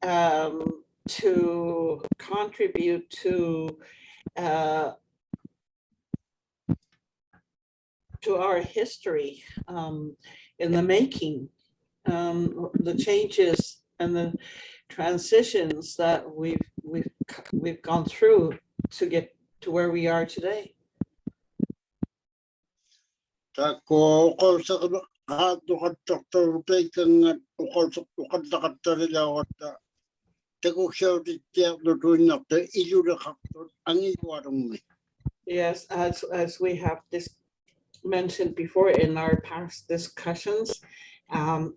to contribute to our history in the making, the changes and the transitions that we've gone through to get to where we are today. Tako ko sa kato kato kang ko kanta nila wata. Tako siya tiyak doon na te iluda kato ang iwarong me. Yes, as we have mentioned before in our past discussions,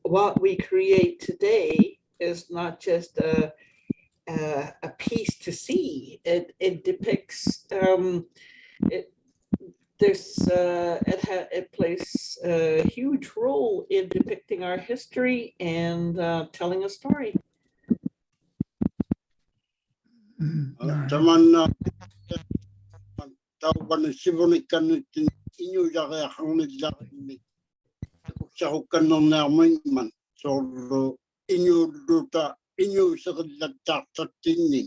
what we create today is not just a piece to see. It depicts it plays a huge role in depicting our history and telling a story. Taman na tawagan sibunikan natin inyo jaya kang naglakan ni. Sa hukan ng namin man. So inyo luta inyo sa kadagdag sa tini.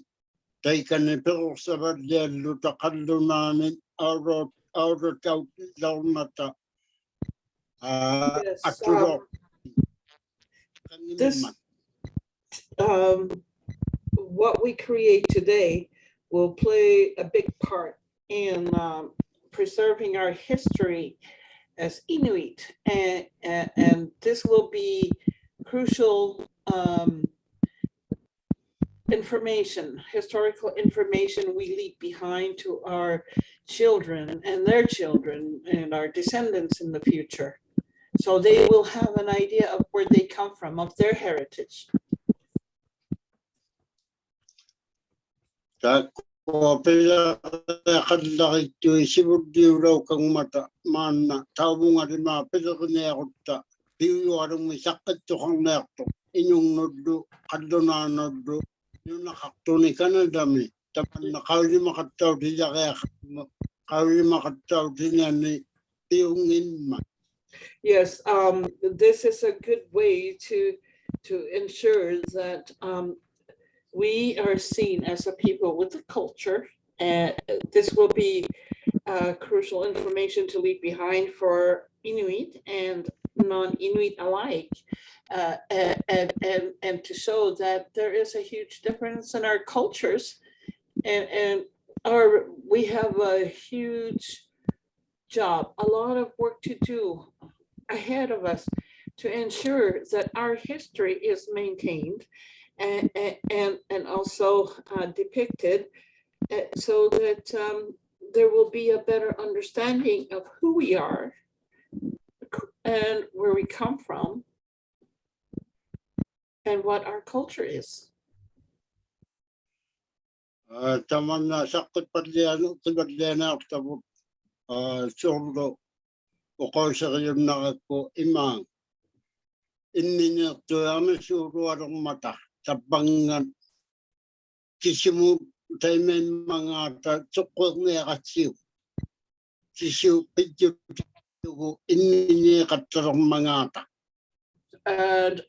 Tay ka ni pero sa badyan luta kalunanin araw tawag daw mata. Yes, Atulog. what we create today will play a big part in preserving our history as Inuit, and this will be crucial information, historical information we leave behind to our children and their children and our descendants in the future. So they will have an idea of where they come from, of their heritage. Ko pela kadlaki tu sibuddiu kang mata mana tabunga di ma pela kene akutta piu arung misakkat tu kang nekto inyong noddu kadona noddu yun nakaktuni kanadami tapan nakawli makattaw di jaka kawli makattaw di nani piungin ma. Yes, this is a good way to ensure that we are seen as a people with a culture, and this will be crucial information to leave behind for Inuit and non-Inuit alike, and to show that there is a huge difference in our cultures, and we have a huge job, a lot of work to do ahead of us to ensure that our history is maintained and also depicted, so that there will be a better understanding of who we are and where we come from and what our culture is. Taman na sakit padlian padlian aktabut sordo ko sa kayon nakako imang inninya to ame suru arong mata tabangan kisimu taimen mangata cokok ne katsiu kisiu pidyo ko inninya katarong mangata. And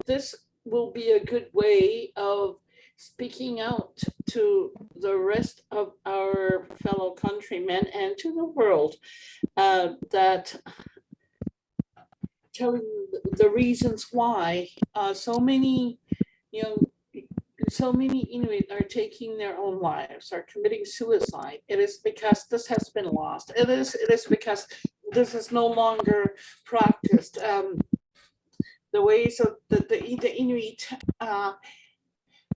this will be a good way of speaking out to the rest of our fellow countrymen and to the world, that telling the reasons why so many Inuit are taking their own lives, are committing suicide. It is because this has been lost. It is because this is no longer practiced. The ways of the Inuit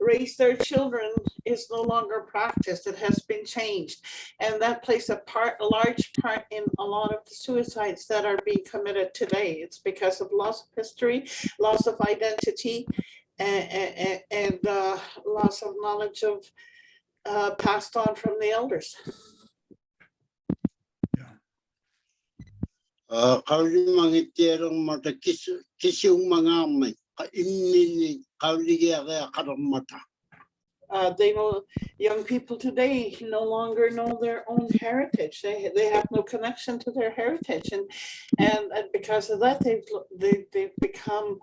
raise their children is no longer practiced. It has been changed, and that plays a large part in a lot of the suicides that are being committed today. It's because of loss of history, loss of identity, and loss of knowledge of passed on from the elders. Kauli mangiterong mata kisiung mangamay kainini kauli kaya karong mata. They know, young people today no longer know their own heritage. They have no connection to their heritage, and because of that, they've become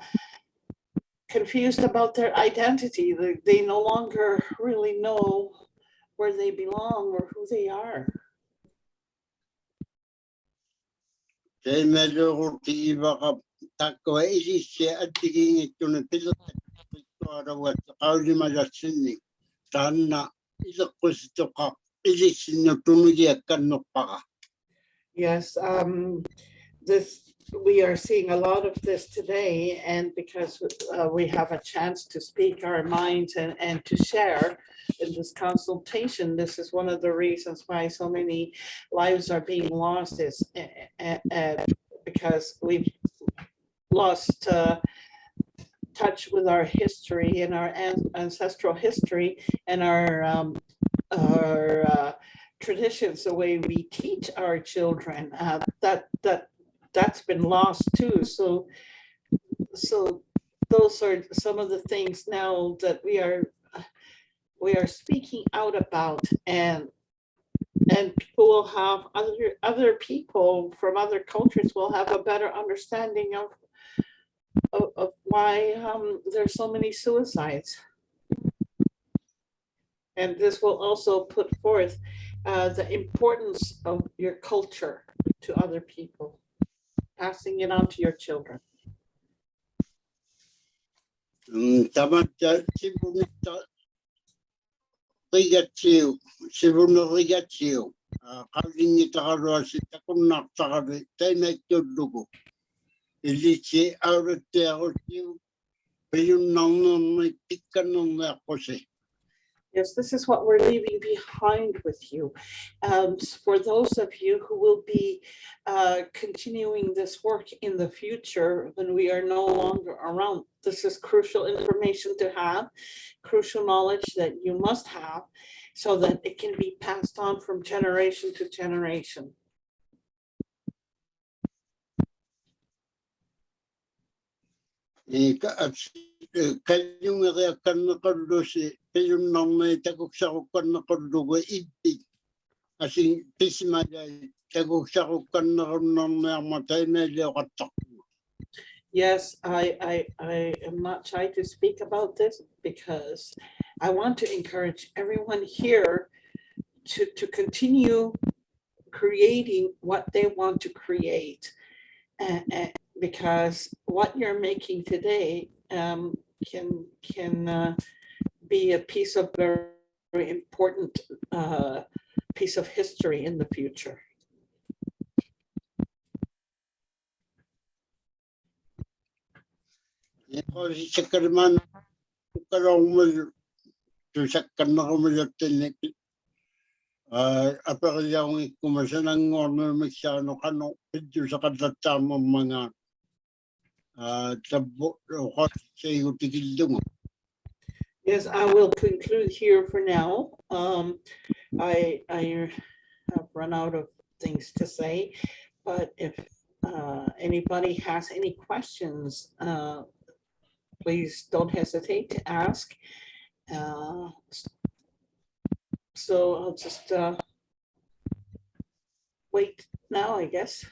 confused about their identity. They no longer really know where they belong or who they are. Kaya medyo kurti iba ka takwa isisya at tiging ito na pila ito arawat kauli malasini sana ilakusto ka ilisin na tunugya Qanuq pa. Yes, we are seeing a lot of this today, and because we have a chance to speak our minds and to share in this consultation, this is one of the reasons why so many lives are being lost, is because we've lost touch with our history and our ancestral history and our traditions, the way we teach our children. That's been lost too. So those are some of the things now that we are speaking out about, and people will have other people from other cultures will have a better understanding of why there's so many suicides. And this will also put forth the importance of your culture to other people, passing it on to your children. Tamat sibunita rigatsiu sibunu rigatsiu kalingi takaro si takunak takari tainay tudugo ilisi aurete ako payun nang may tikan nang ako si. Yes, this is what we're leaving behind with you. For those of you who will be continuing this work in the future when we are no longer around, this is crucial information to have, crucial knowledge that you must have. so that it can be passed on from generation to generation. Kayong reakan na kordosi, kayong nang may taguksakukan na kordogo iti. Asing tismagay, taguksakukan na nang may amatay na liwakatak. Yes, I am not shy to speak about this because I want to encourage everyone here to continue creating what they want to create. Because what you're making today can be a piece of very important piece of history in the future. Kasi sa kariman, karong mo, tusakan na kumulatin apakayang kumasanang orno masyano Qanuq ito sa katatamang mga tabo o sa Inuktitut. Yes, I will conclude here for now. I have run out of things to say, but if anybody has any questions, please don't hesitate to ask. So I'll just wait now, I guess.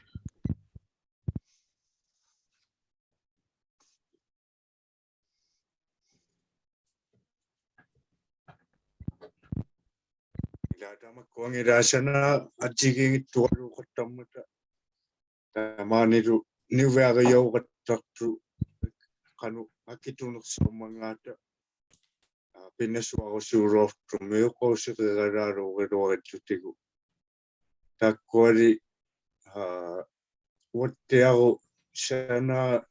Ilada makuang irasa na ajiging tuwaru katamata. Tamaniru niwagayaw kataktu Qanuq Inuktitut pinaswa ko surof tumayo ko sa kagararo Inuktitut. Takwari wate ako sana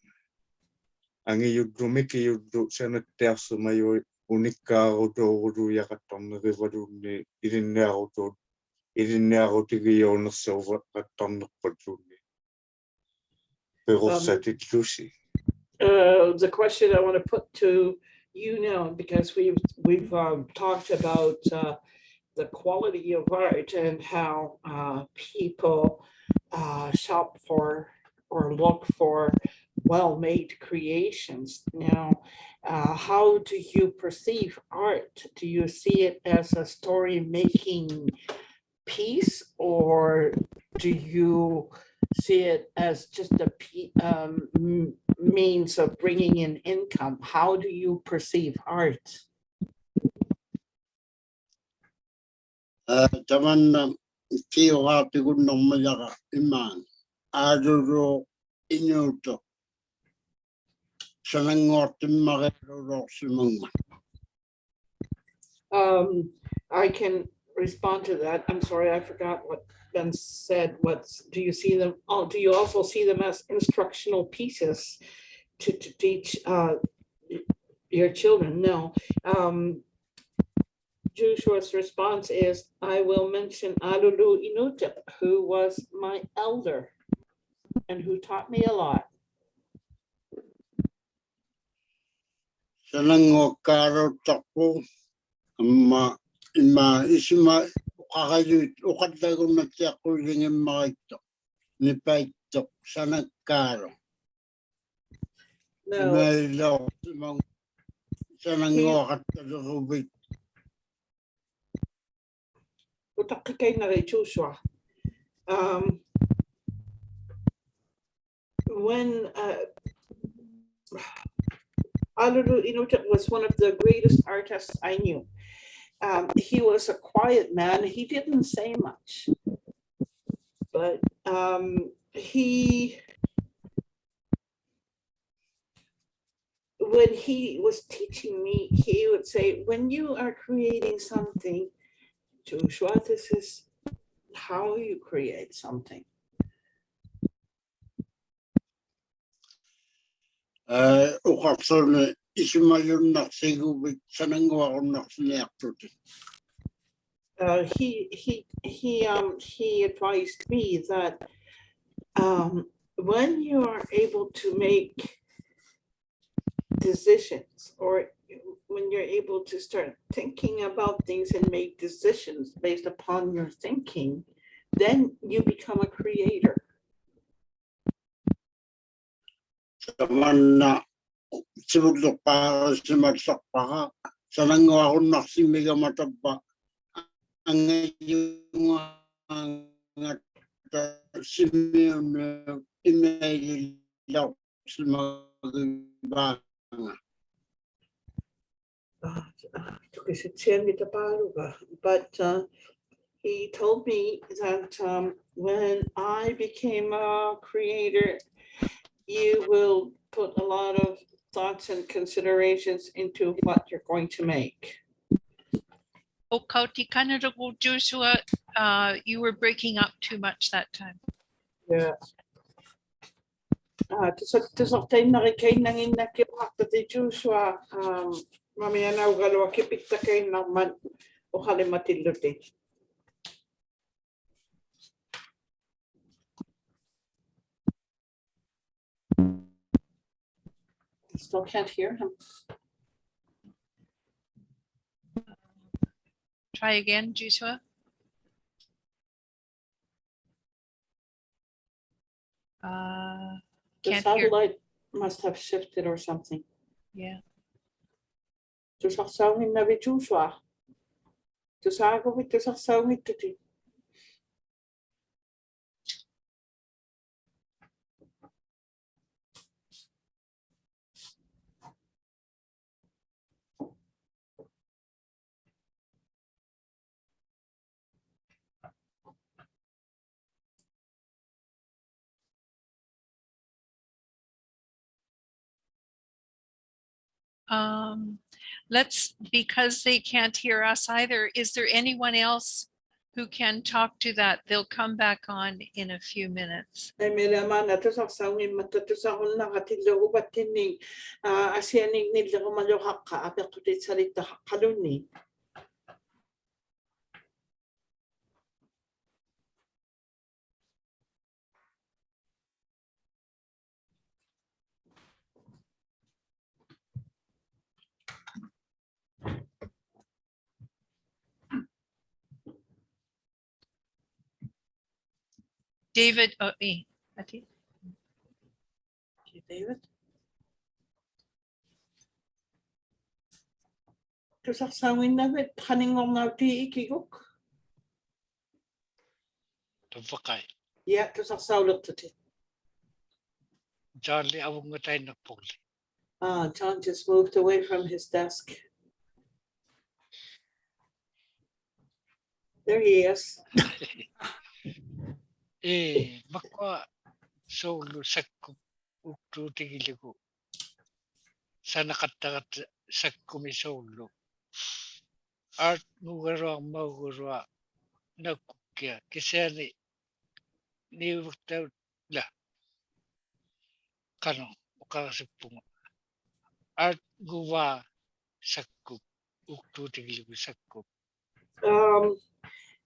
ang iyudumiki yudu sana tiyak sumayo unika ako do yakatong nagivado ni irinne ako tigiyaw na sa katong nakpaduni. Pero sa titusi. The question I want to put to you now, because we've talked about the quality of art and how people shop for or look for well-made creations. Now, how do you perceive art? Do you see it as a story-making piece, or do you see it as just a means of bringing in income? How do you perceive art? Taman na kiyawati ko ng malaka iman. Adoro inuto. Sanangortin makarorok si mga. I can respond to that. I'm sorry, I forgot what Ben said. Do you see them? Oh, do you also see them as instructional pieces to teach your children? No. Joshua's response is, I will mention Inuktitut, who was my elder and who taught me a lot. Sanangokaro tako ima isima kakayut ukata ko na tiyak ko rin yung mga ito ni Paitok sanagkaro. No. Imailaw sanangokat ka sa rubik. Utakikay na rin, Joshua. When Inuktitut was one of the greatest artists I knew. He was a quiet man. He didn't say much, but when he was teaching me, he would say, when you are creating something, Joshua, this is how you create something. Ukapsone isimayun na sigubit sanangwa ko na sinayaktutin. He advised me that when you are able to make decisions or when you're able to start thinking about things and make decisions based upon your thinking, then you become a creator. Tamanna sibuk para simatsak pa sanang ako naksimiga mataba ang yung simiyon email But he told me that when I became a creator, you will put a lot of thoughts and considerations into what you're going to make. O kauti kanarago Joshua, you were breaking up too much that time. Yeah. Tusok nakikay nangin na kiwakta ti Joshua, mamaya na ugalawa kipikta kay naman o kalimatilute. Still can't hear him. Try again, Joshua. The Can't hear. satellite must have shifted or something. Yeah. Tusok sawin na vi Joshua. Tusago with tusok sawin tuti. Because they can't hear us either, is there anyone else who can talk to that? They'll come back on in a few minutes. Ay melaman na tusok sawin matatusakon na katilo batining asianing nila kumalohak ka apek tuti salita kaluni. David, Okay, David. Tusok sawin na bit kaningong na ti ikigok. Tavakai. Yeah, tusok sawlok tuti. Charlie awungatay na puli. John just moved away from his desk. There he is. Makwa solo sakku uktu tigiliku. Sanakatagat sakku mi solo. Art nugaro maguro nakukya kisani ni wakta la kano ukasipung. Art guwa sakku uktu tigiliku sakku.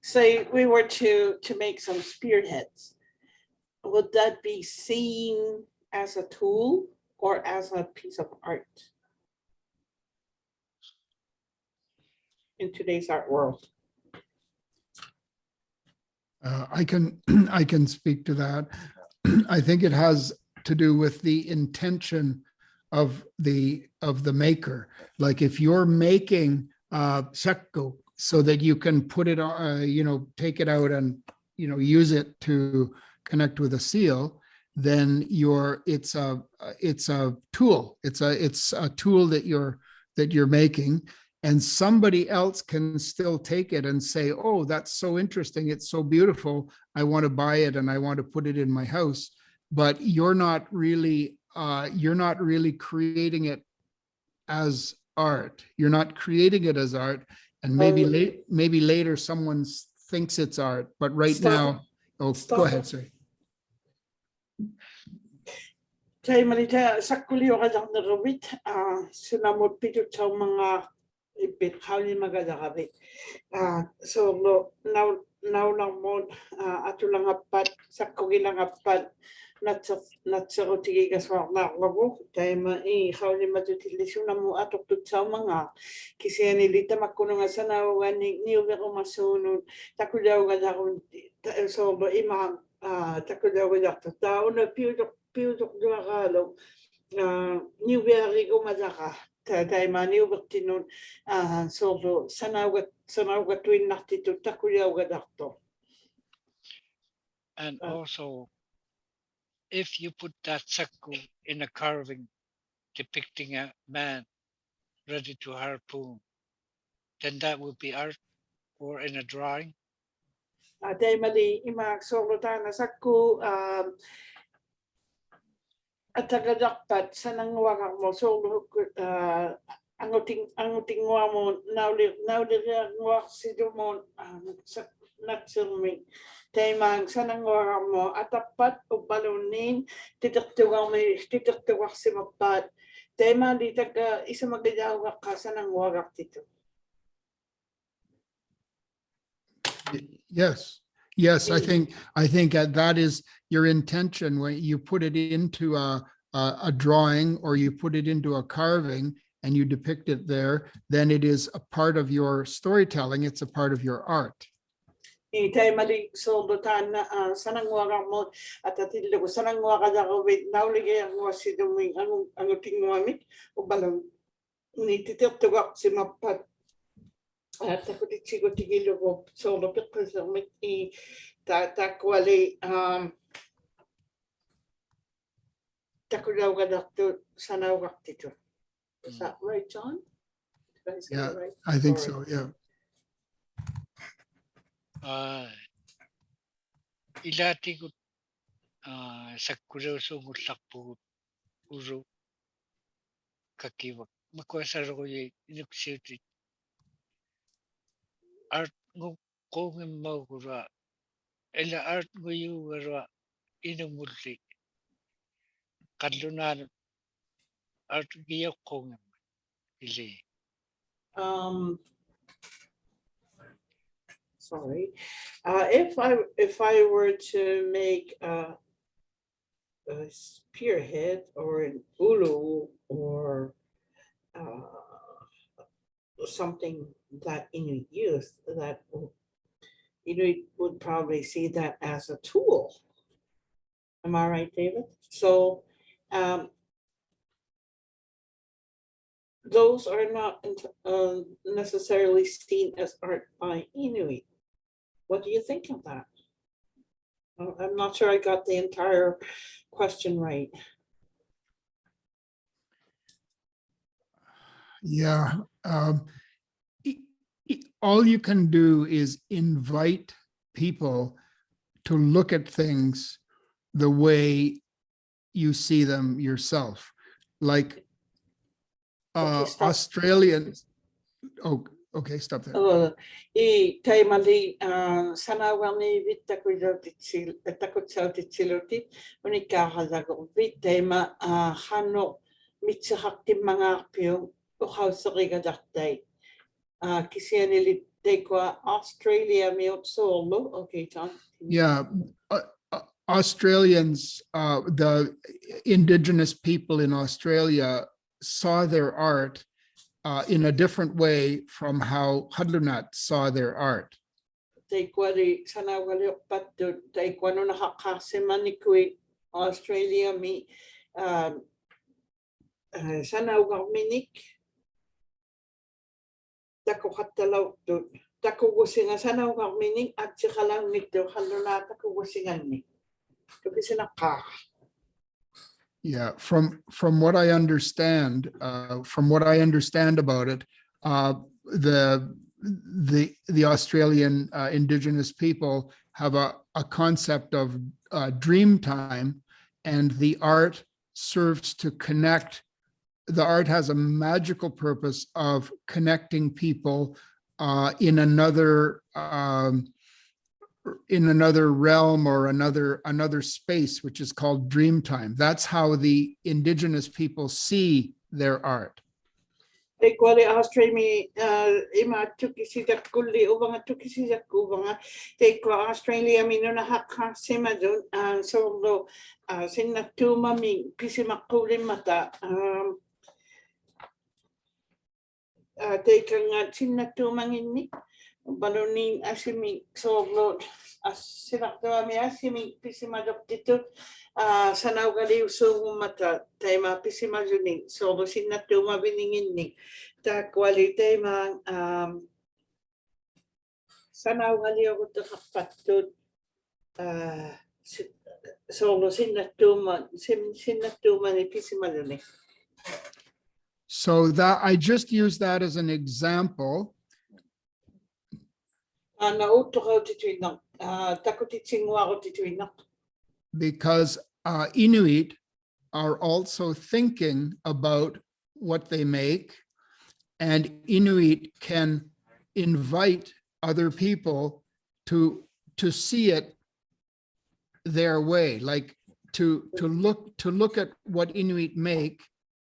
Say we were to make some spearheads. Would that be seen as a tool or as a piece of art in today's art world? I can speak to that. I think it has to do with the intention of the maker. Like if you're making sakko so that you can put it on, take it out and use it to connect with a seal, then it's a tool. It's a tool that you're making, and somebody else can still take it and say, oh, that's so interesting, it's so beautiful, I want to buy it and I want to put it in my house. But you're not really creating it as art. You're not creating it as art, and maybe later someone thinks it's art, but right now, go ahead, sorry. Tay malita sakkulio kadang narawit sinamot pito sa mga ibit hawli magadakabit. So now lang mo ato lang apat sakkugi lang apat natsarotigigaswarnaarlagu taima I qaulimatutilissunamu atoqtutsaumanga kisianilitamakkununga sanauganik niuverumassuunun takulaugalarun soorlu imaam takulaugalarta tauna piutoqluaqaalu niuviarigumatara taima niuvertinun soorlu sanaugattuinnartitut takulaugalarto. And also, if you put that sakku in a carving depicting a man ready to harpoon, then that would be art, or in a drawing. Taimali imaak soorlutaana sakku atagadaqpat sananguaqarmo soorlu angutinguarmu naulirianguarsilumun natsermi taimaang sananguaqarmo atappat uppalunniin titertuarsimappaat taimali taka isamagajauqaqqa sananguaqartitu. Yes, yes, I think that is your intention when you put it into a drawing or you put it into a carving and you depict it there, then it is a part of your storytelling. It's a part of your art. Taimali soorlutaan sananguaqarmo atatillugu sananguaqalaruvit nauligianguassiduming angutinguamik uppalun titertuarsimappat takutitsigotigilugu soorlupiqqasermik I takuali takulaugalartu sanauqartitu. Is that right, John? Did I say Yeah, that right? I think Sorry. so, yeah. Ilatigut sakkurusuungullarpugut uru kakiwak makuasaruyi Inuktitut art nguqungimmauguра ila art nguyuugarua inumulli qallunaanu art giyaqqungimma ili. Sorry. If I were to make a spearhead or an ulu or something that Inuit use, that Inuit would probably see that as a tool. Am I right, David? So those are not necessarily seen as art by Inuit. What do you think of that? I'm not sure I got the entire question right. Yeah. All you can do is invite people to look at things the way you see them yourself. Like Australians. Oh, okay, stop there. I taimali sanawani vittakujautitsilutit unikkaaralagurbit taima Qanuq mitsaqtimmangaarpium uqausserigalartai kisianilit teikua Australia miutsuorlu. Okay, John. Yeah, Australians, the Indigenous people in Australia saw their art in a different way from how Hadlunat saw their art. Teikwari Sanaugaliuqtiit teikwanu haqqaarsimanikui Australia mi sanaugarminik takuqattalauttut takugusinga sanaugarminik atsiqalangmittu Hadlunat takugusinganni tupisinaqqaa. Yeah, from what I understand, about it, the Australian Indigenous people have a concept of dream time, and the art serves to connect. The art has a magical purpose of connecting people in another realm or another space, which is called dream time. That's how the Indigenous people see their art. Te kuali Australia ima tukisidak kulli ubanga tukisidak ubanga te kwa Australia minuna hakha simadun so sinna tuma mi pisimakuli mata te kanga sinna tuma ngini baloning asimi so sinaktawa mi asimi pisimadoptitut Sanaugaliusuungummangaata tema pisimajuning so sinna tuma biningini ta kualite mang Sanaugaliuqtiit so sinna tuma ni pisimajuning. So that I just use that as an example Na utukotituinak takutitsinguaqutituinak because Inuit are also thinking about what they make, and Inuit can invite other people to see it their way, like to look at what Inuit make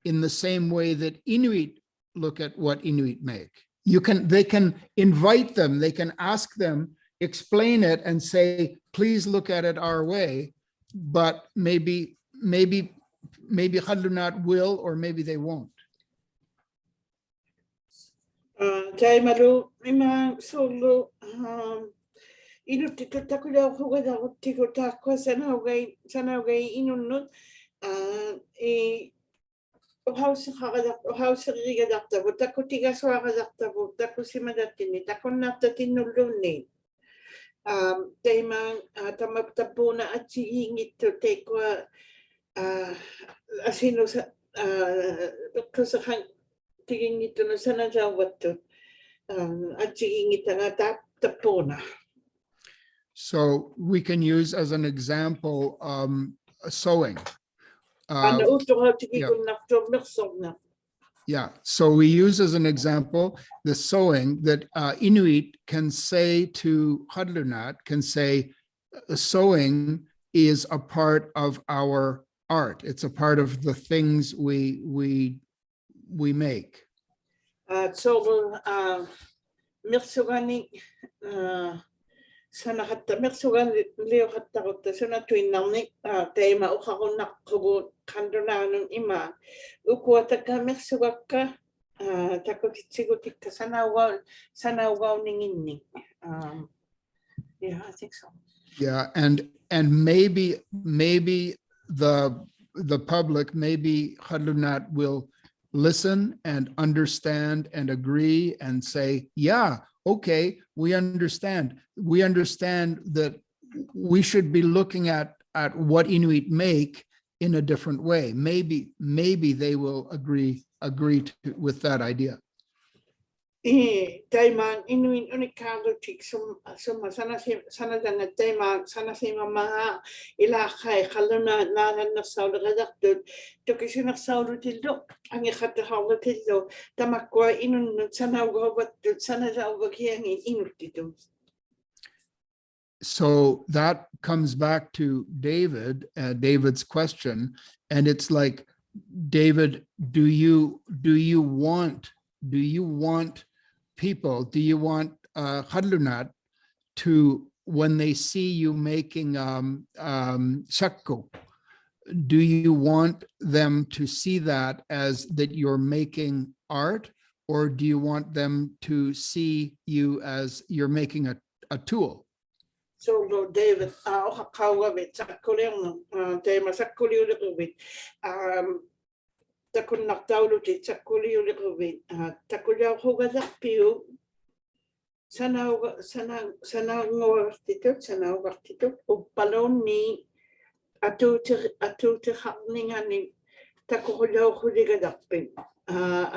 in the same way that Inuit look at what Inuit make. They can invite them, they can ask them, explain it and say, please look at it our way, but maybe Hadlunat will, or maybe they won't. Taimaru ima solo Inuktitut takulau hugadaquttiku taaqua sanaugai inunnut uhausiqigadaqtavu takutigasuaqadaqtavu takusimadattini takunnartatinnulluunni teimang tamaptapuna atsigiingittu teikua asinu kusaqan tigingittunu sanajauwattut atsigiingitanga tapuna. So we can use as an example sewing. Yeah, so we use as an example the sewing that Inuit can say to Hadlunat, can say sewing is a part of our art. It's a part of the things we make. So mirsugani sanahatta Sanaugaliuqtiit sunatuinnarnik teima uqarunnaqqugu qandunanun ima ukuataka mirsugakka takutitsigutikka sanaugaunninginni. Yeah, I think so. Yeah, and maybe the public, maybe Hadlunat will listen and understand and agree and say, yeah, okay, we understand. We understand that we should be looking at what Inuit make in a different way. Maybe they will agree with that idea. Taimang Inuit unikkalutik summa sanadanga taimang Sanajjirusuungummangaata ilaqai qalluna naalannersauluqalaqtut tukisinersaulutilluq angiqattaharlutillu tamakkua inunnut sanaugaavattut sanajauvakiangi Inuktitut. So that comes back to David's question, and it's like, David, do you want people, do you want Hadlunat to, when they see you making sakko, do you want them to see that as that you're making art, or do you want them to see you as you're making a tool? So David, oqaqqauavit sakkuliornu teima sakkuliuliquvit takunnartaulutit sakkuliuliquvit takuliauqugallarpiu Sanaugaliuqtiit uppalunni atuutiqarningani takuquliauquligalarpin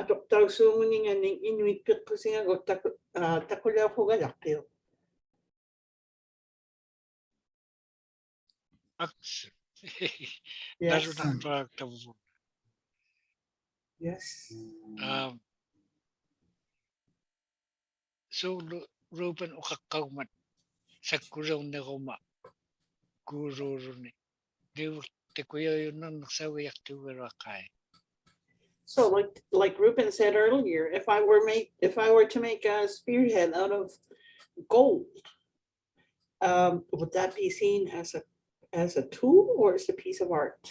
atoqtausuunguningani Inuit piqqusingagut takuliauqugallarpiu. Yes. Yes. So Ruben uqaqqaumat sakkuleunneruma kuururuni liu tekuyayunnarnersaviartuveraqai. So like Ruben said earlier, if I were to make a spearhead out of gold, would that be seen as a tool or as a piece of art?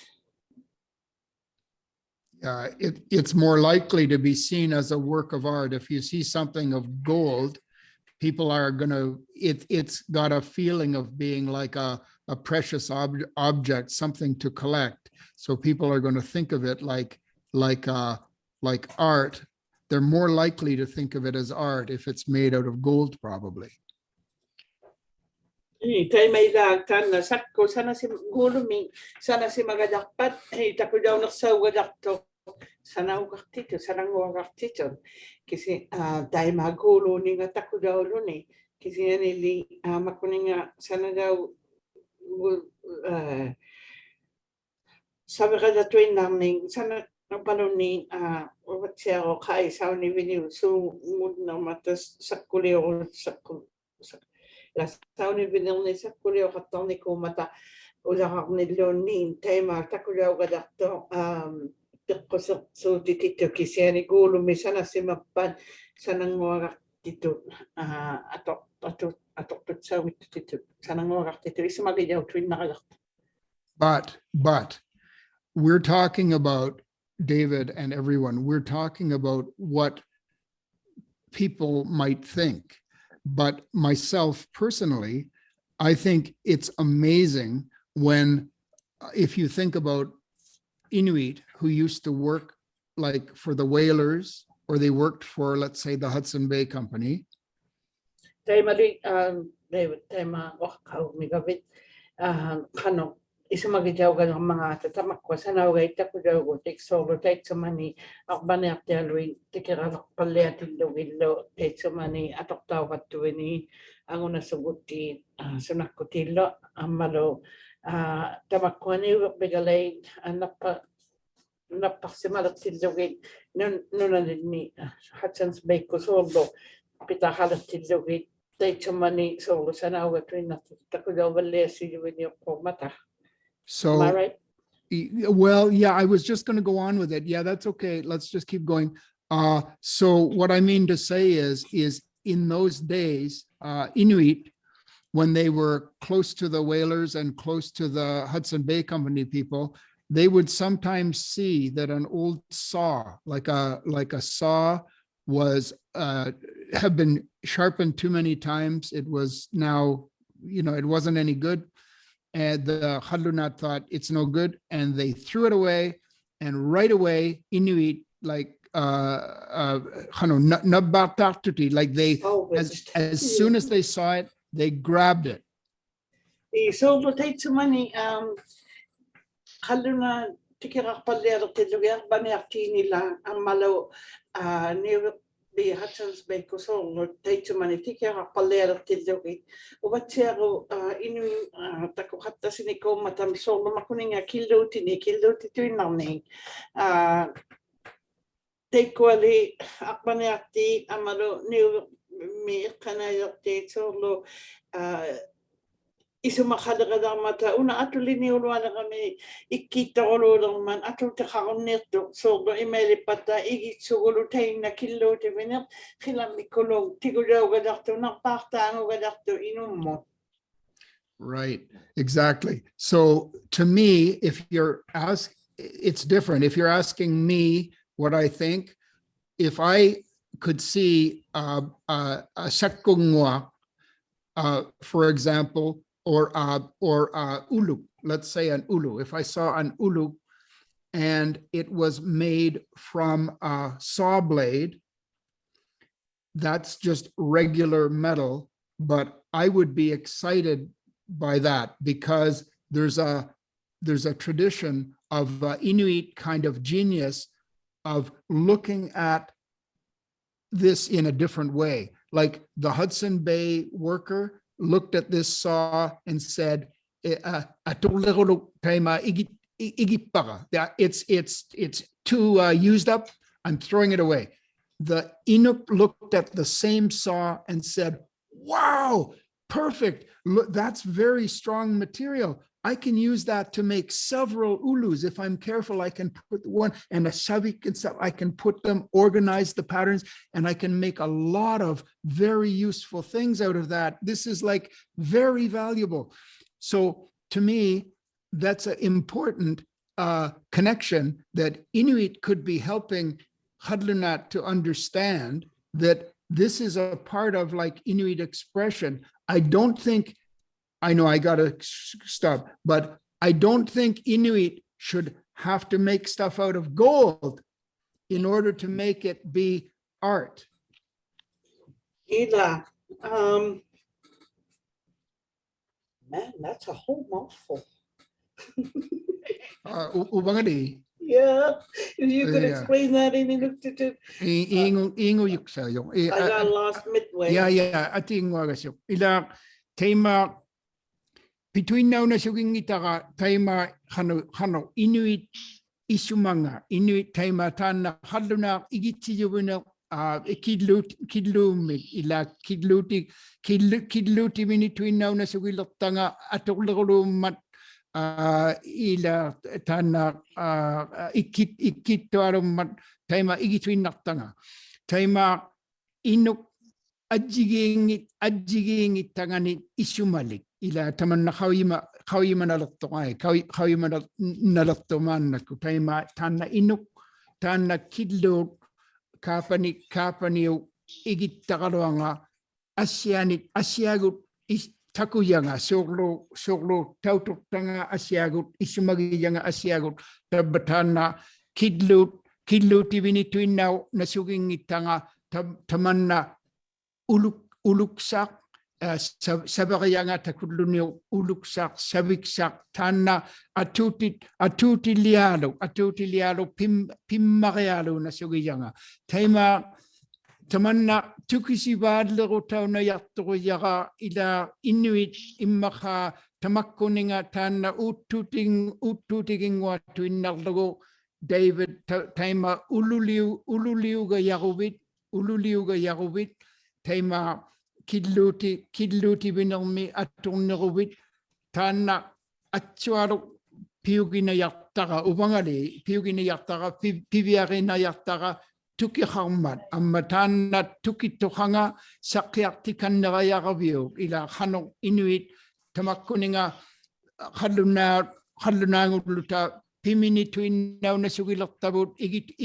It's more likely to be seen as a work of art. If you see something of gold, people are gonna, it's got a feeling of being like a precious object, something to collect. So people are going to think of it like art. They're more likely to think of it as art if it's made out of gold, probably. Tay may dagtan na sakko sana si gulumi sana si magadakpat tapo daw nagsawgadakto Sanaugaliuqtiit Sanaugaliuqtiit kasi dahil magulo ni nga tako daw ni kasi nili makuning sana daw sabi ka datuin namin sana panahon ni what siya ko kay sa ni video so mood na matas sakkuleo sakko la sauni binilni sakkuleo katoni ko mata ulah ni lonin tema takkuleo gadakto so titito kisiani gulo mi sana simapan Sanaugaliuqtiit atok tutsawi titito Sanaugaliuqtiit ismagayaw tuin nakalakta. But we're talking about, David and everyone, we're talking about what people might think. But myself personally, I think it's amazing when, if you think about Inuit who used to work like for the whalers, or they worked for, let's say, the Hudson Bay Company. David, tema migavit Qanuq isumagitaw ka ng mga tatamak ko Sanaugaliuqtiit ko daw take solo take so many akbani aktialwi tikiralak paliatin do willo take so many atok taw kat tuwini ang una suguti sunakutilo amalo tamak ko ni bigalay napasimalak tilogit nuna ni Hudson's Bay ko solo pitahalat tilogit take so many solo Sanaugaliuqtiit na tako daw wala siyo niyo ko mata. So, am I right? Well, yeah, I was just going to go on with it. Yeah, that's okay. Let's just keep going. So what I mean to say is in those days, Inuit, when they were close to the whalers and close to the Hudson Bay Company people, they would sometimes see that an old saw, like a saw, was have been sharpened too many times. It was now, it wasn't any good. And the hadlunat thought it's no good, and they threw it away. And right away, Inuit, like like they, as soon as they saw it, they grabbed it. So take some money. Hadluna tikirak palero tilugar baniarti nila ang malo ni the Hudson's Bay ko so take some money tikirak palero tilugar. Ubat siya ko inu tako hatta siniko matam so makuning kilo tituin namin. Take wali akbaniarti amalo ni mi Qanuq so isumakadagada mata una atuli ni ulwala kami ikita ulo man atul takakonneto so do email pata igi sugulu tay na kilo te venet khilam mikolo tigudaw gadakto na parta ano gadakto inummo. Right, exactly. So to me, it's different. If you're asking me what I think, if I could see a sakungwa, for example, or ulu, let's say an ulu. If I saw an ulu and it was made from a saw blade, that's just regular metal, but I would be excited by that because there's a tradition of Inuit kind of genius of looking at this in a different way. Like the Hudson Bay worker looked at this saw and said, it's too used up, I'm throwing it away. The Inuk looked at the same saw and said, wow, perfect. Look, that's very strong material. I can use that to make several ulus. If I'm careful, I can put one and a shavik and stuff. I can put them, organize the patterns, and I can make a lot of very useful things out of that. This is like very valuable. So to me, that's an important connection that Inuit could be helping Hadlunat to understand that this is a part of like Inuit expression. I don't think, I know I gotta stop, but I don't think Inuit should have to make stuff out of gold in order to make it be art. Ila, man, that's a whole mouthful. Ubangadi, Yeah, if you could Yeah. explain that in Inuktitut. ingo yuksa yung. I got lost midway. Yeah, ating wagasyo. Ila tema between now na suging itaka tema hano Inuit isumanga Inuit tema tana hadluna igiti yubuna kidlumig ila kidluti between now na sugilotanga atululumat ila tana ikitoarumat tema igitwin naktanga tema Inuk adjiging itangani isumalik ila taman na kawima nalatoman na kutayma tana Inuk tana kidlo kapani igitakaroanga asyagut takuyanga soglo taututanga asyagut isumagiyanga asyagut tabatana kidlo tibini tuinaw nasuging itanga tamanna uluksak sabagayanga takudlunyo uluksak sabiksak tana atuti lialo pimmarealo na sugiyanga tema tamanna tukisibadlero tauna yatto yaga ila Inuit imaka tamakkuninga tana ututiging watu innarlogo David tema ululiuga yagubit tema kidluti binalmi atunnerubit tana atsuaro piugina yattara ubangali piugina yattara piviarina yattara tukiharmat amma tana tukitohanga sakyartikannera yagavio ila hano Inuit tamakkuninga hallunanguluta pimini tuinnaw na sugilottabut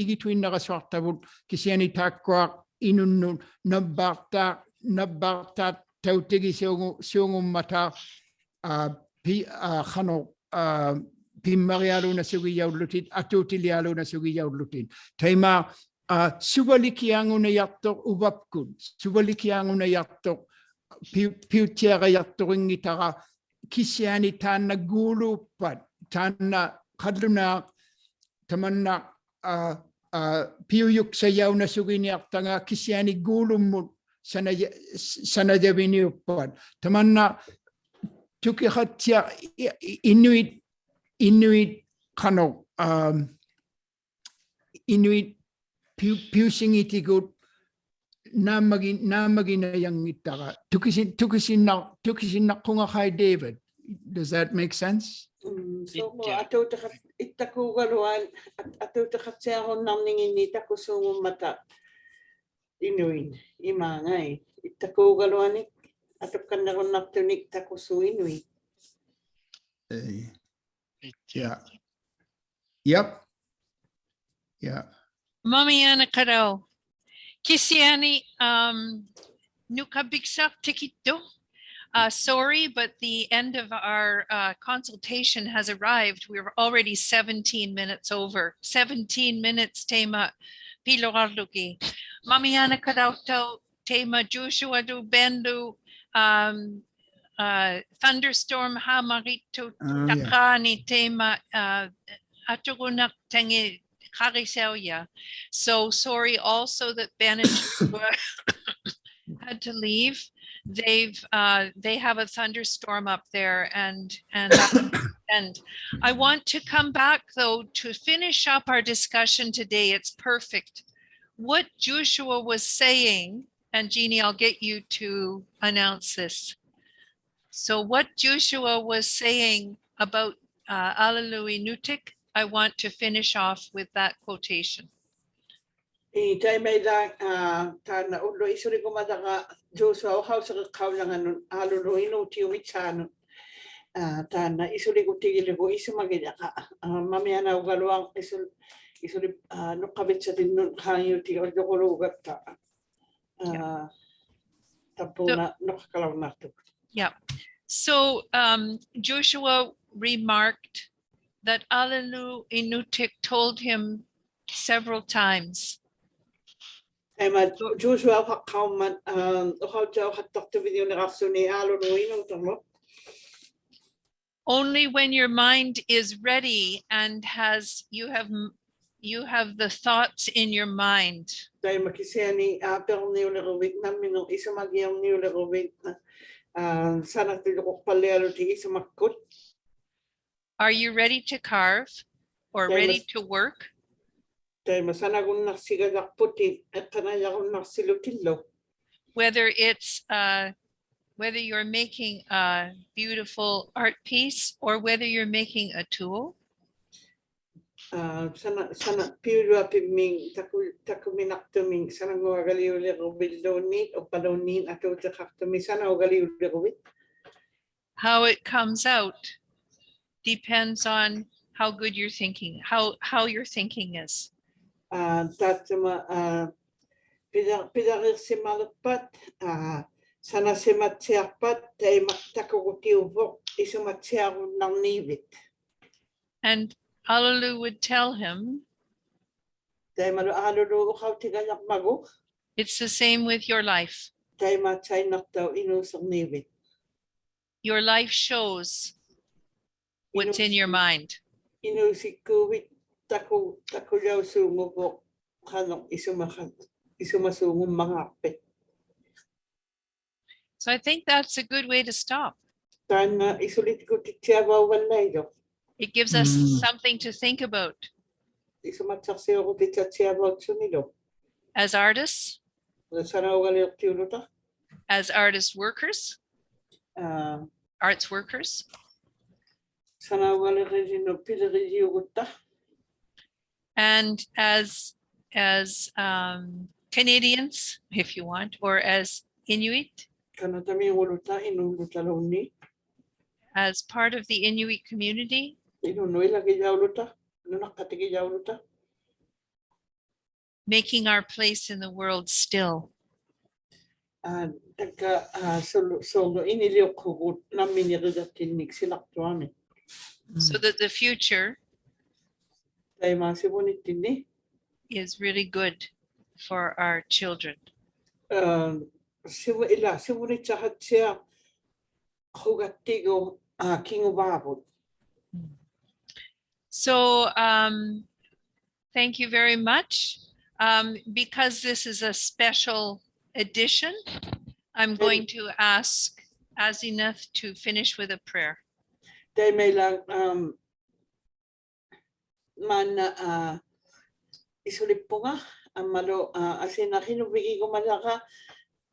igituinnaga sortabut kisiani takwa inunnu nabbarta tautigi siungummata khano pimmarialu na sugiyawlutit atutilialu na sugiyawlutin taima subalikiangu na yattor ubapkun subalikiangu na yattor piutiara yattoringitara kisiani tanna gulupat tanna kadluna tamanna piyuyuk sayaw na suginiaktanga kisiani gulumut sanajabini upat tamanna tukikhatya Inuit kano Inuit piusingitigut namagina yang itaka tukisin na kunga kay David. Does that make sense? So mo ato itakugaluan ato takatseho namningin ni takusuungummangaata Inuit imangay itakugaluan atop kandaron naptunik takusu Inuit. Yeah. Yep. Yeah. Mamiana Karo. Kisiani nukabiksak tikito. Sorry, but the end of our consultation has arrived. We're already 17 minutes over. 17 minutes tema pilorarluki. Mamiana Kadauto tema Joshua du Bendu thunderstorm hamarito takani tema atugunak tangi karisauya. So sorry also that Ben and Joshua had to leave. They have a thunderstorm up there and I want to come back though to finish up our discussion today. It's perfect. What Joshua was saying, and Jeannie, I'll get you to announce this. So what Joshua was saying about Inuktitut, I want to finish off with that quotation. I tai mai lang tana ulo isuri ko madaka Joshua how sa kaulangan nun alulu inuti umitsano tana isuri ko tigil ko isumagila ka mamiana ugaluang isuri nukabit sa din nun kanyo tigil ko lugat tapuna nukakalaw na to. Yeah. So Joshua remarked that Inuktitut told him several times. Joshua kauman how to talk to video na kasuni alulu inutamo. Only when your mind is ready and you have the thoughts in your mind. Dahil makisaya ni apel ni ulit namin nung isa magyang ni ulit sana tilok palero ti isa makut. Are you ready to carve or ready to work? Dahil masana kung nagsigadak puti at kanaya kung nagsilutilo. Whether it's whether you're making a beautiful art piece or whether you're making a tool. Sana piulua piming takuminak tuming Sanaugaliuqtiit bildoni o palonin ato takakami Sanaugaliuqtiit. How it comes out depends on how good you're thinking, how your thinking is. Tatama pidarir simalpat sana simatsiapat tema takukutiuvok isumatsiaru ng nivit. And Alulu would tell him, it's the same with your life. Your life shows what's in your mind. So I think that's a good way to stop. It gives us something to think about. As artists, as artist workers, arts workers, and as Canadians, if you want, or as Inuit, as part of the Inuit community, making our place in the world still. So that the future is really good for our children. So thank you very much. Because this is a special edition, I'm going to ask Azinath to finish with a prayer.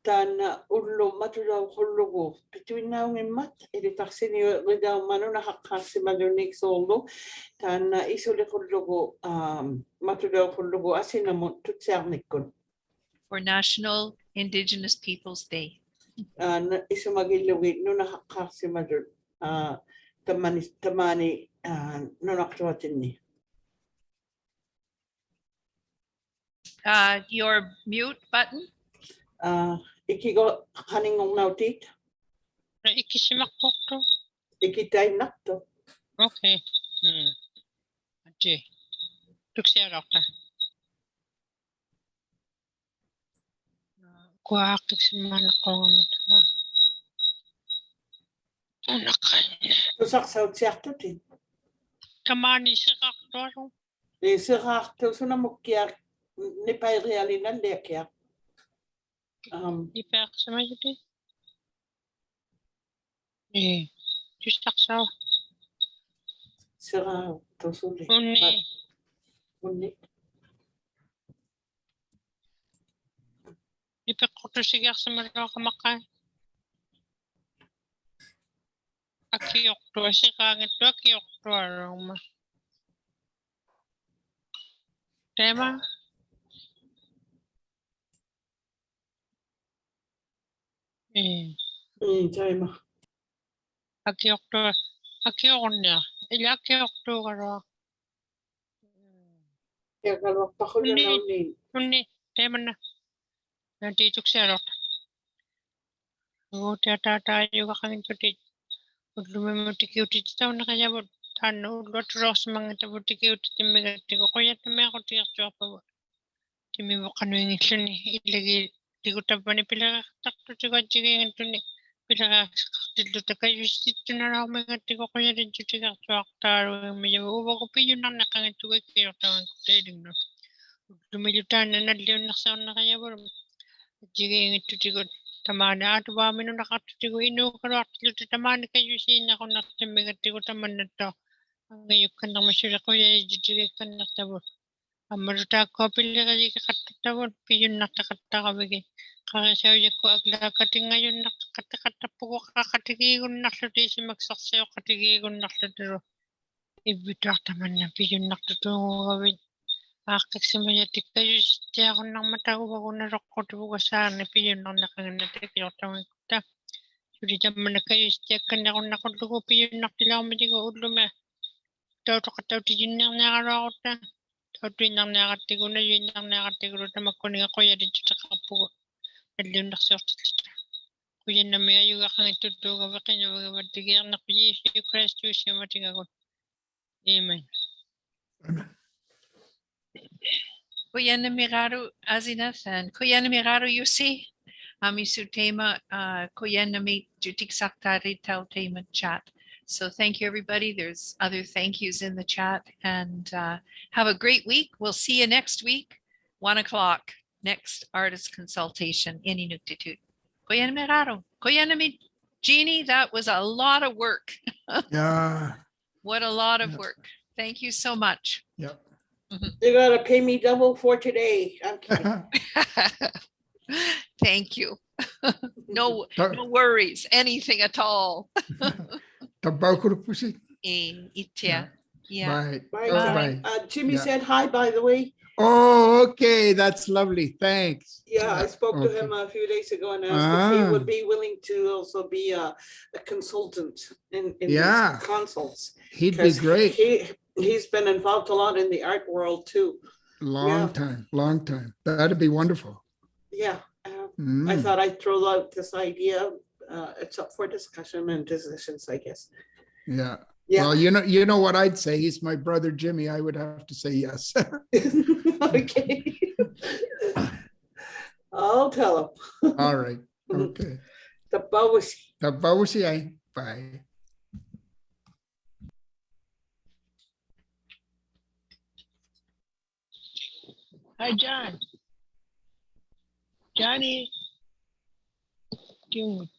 Tan ullo matulaw hullugo between now and mat editaksini without manuna hakasi madunik solo tan isole hullugo matulaw hullugo asinamon tutsiarnikon for National Indigenous Peoples Day. Isumagilawit nuna hakasi madul tamani nunaktuatinni. Your mute button. Ikigo haningong nautit. Ikisimakokto. Ikitay nakto. Okay. Ati. Tuksiarokta. Kuak tuksimanakong. Unakan. Tusaksaw tiyaktutin. Tamani sikakto. Sikakto sunamukyak ni payrealinan lekyak. Hyper sama jadi. Just taksa. Sera tosuli. Unni. Hyper koto sigar sama kalau kemakan. Akioktua sikangettu akioktua roma. Tema. Taima. Akioktua. Akionia. Eli akioktua karo. Ja kalwa pahoja niin. Tunni. Temana. Nanti tukserot. Utia tata juga kangin tuti. Udlume mutiki uti tau nakajabut. Tanu lot ros mangita butiki uti timigati ko koya tame ako tiyak chopa. Timi bukan wingiluni ilagi digutapani pila takto tiga tiga ngituni pila tilu takai yusitu na raw mangati ko koya din tiga choktar mi ubo ko piyun na nakangitu ko kayo tawang trading no. Lumilutan na nadliyon naksaon na kaya bro. Tiga ngitu tiga tamana at ba minu nakatuti ko inu karat tilu tamana kayo sin ako naktimigati ko taman na to. Ngayon kan na masyura ko ya tiga kan naktabot. Amaruta ko pili kasi kakatawon piyun nakakata bigi. Kaya siya ko agla kati ngayon nakakata po ko kakatigigon nakluti si magsaksayo katigigon naklutiro. Ibitak naman na piyun naklutungo kawin. Akak si mayatik kayo siya ako nang matao ako na rokot po kasaan na piyun nang nakanganatik yung tawin ko ta. Sudi naman na kayo siya kan ako nakulugo piyun naktilaw mo di ko udlume. Tawto kataw tijin na nakarako ta. Tuwing nang nakatigo na yun nang nakatigo na magkuning ako ya dito sa kapo. Naliw na sa kuya na may ayuga kang itutuga ba kayo magabatigyan na kuya si Christ siya matigagot. Amen. Kuya Namiraru Azinath and Kuya Namiraru Yusi. Misu tema Kuya Nami Jutik Saktari Tau Tema chat. So thank you, everybody. There's other thank yous in the chat, and have a great week. We'll see you next week, 1 o'clock, next artist consultation in Inuktitut. Kuya Meraro, Kuya Nami Jeannie, that was a lot of work. Yeah. What a lot of work. Thank you so much. Yep. They're gonna pay me double for today. I'm kidding. Thank you. No worries, anything at all. Tabakurupusi. Itia. Yeah. Bye. Bye. Oh, Bye. bye. Jimmy Yeah. said hi, by the way. Oh, okay. That's lovely. Thanks. Yeah, I spoke to okay. him a few days ago and asked if he would be willing to also be a consultant in Yeah. these consults. He'd be 'Cause great. He's been involved a lot in the art world too. Long time. That'd be wonderful. Yeah. I thought I'd throw out this idea. It's up for discussion and decisions, I guess. Yeah. Yeah. Well, you know what I'd say. He's my brother Jimmy. I would have to say yes. Okay. I'll tell him. All right. Okay. Tabawasi. Bye. Hi, John. Johnny. Yung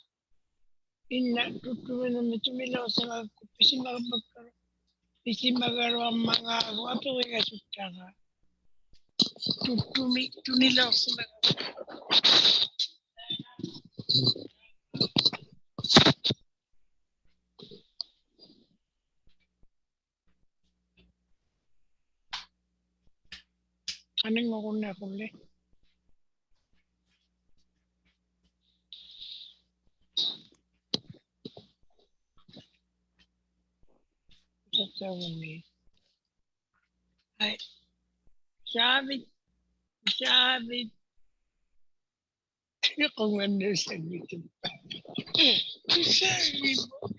ina tutuwa na tumila sa pisimagaro ang mga wato nga sutanga. Tunila sa mga anong makuna kule? Sabi. Ay, sabi. Kung ano sa YouTube. Sabi mo.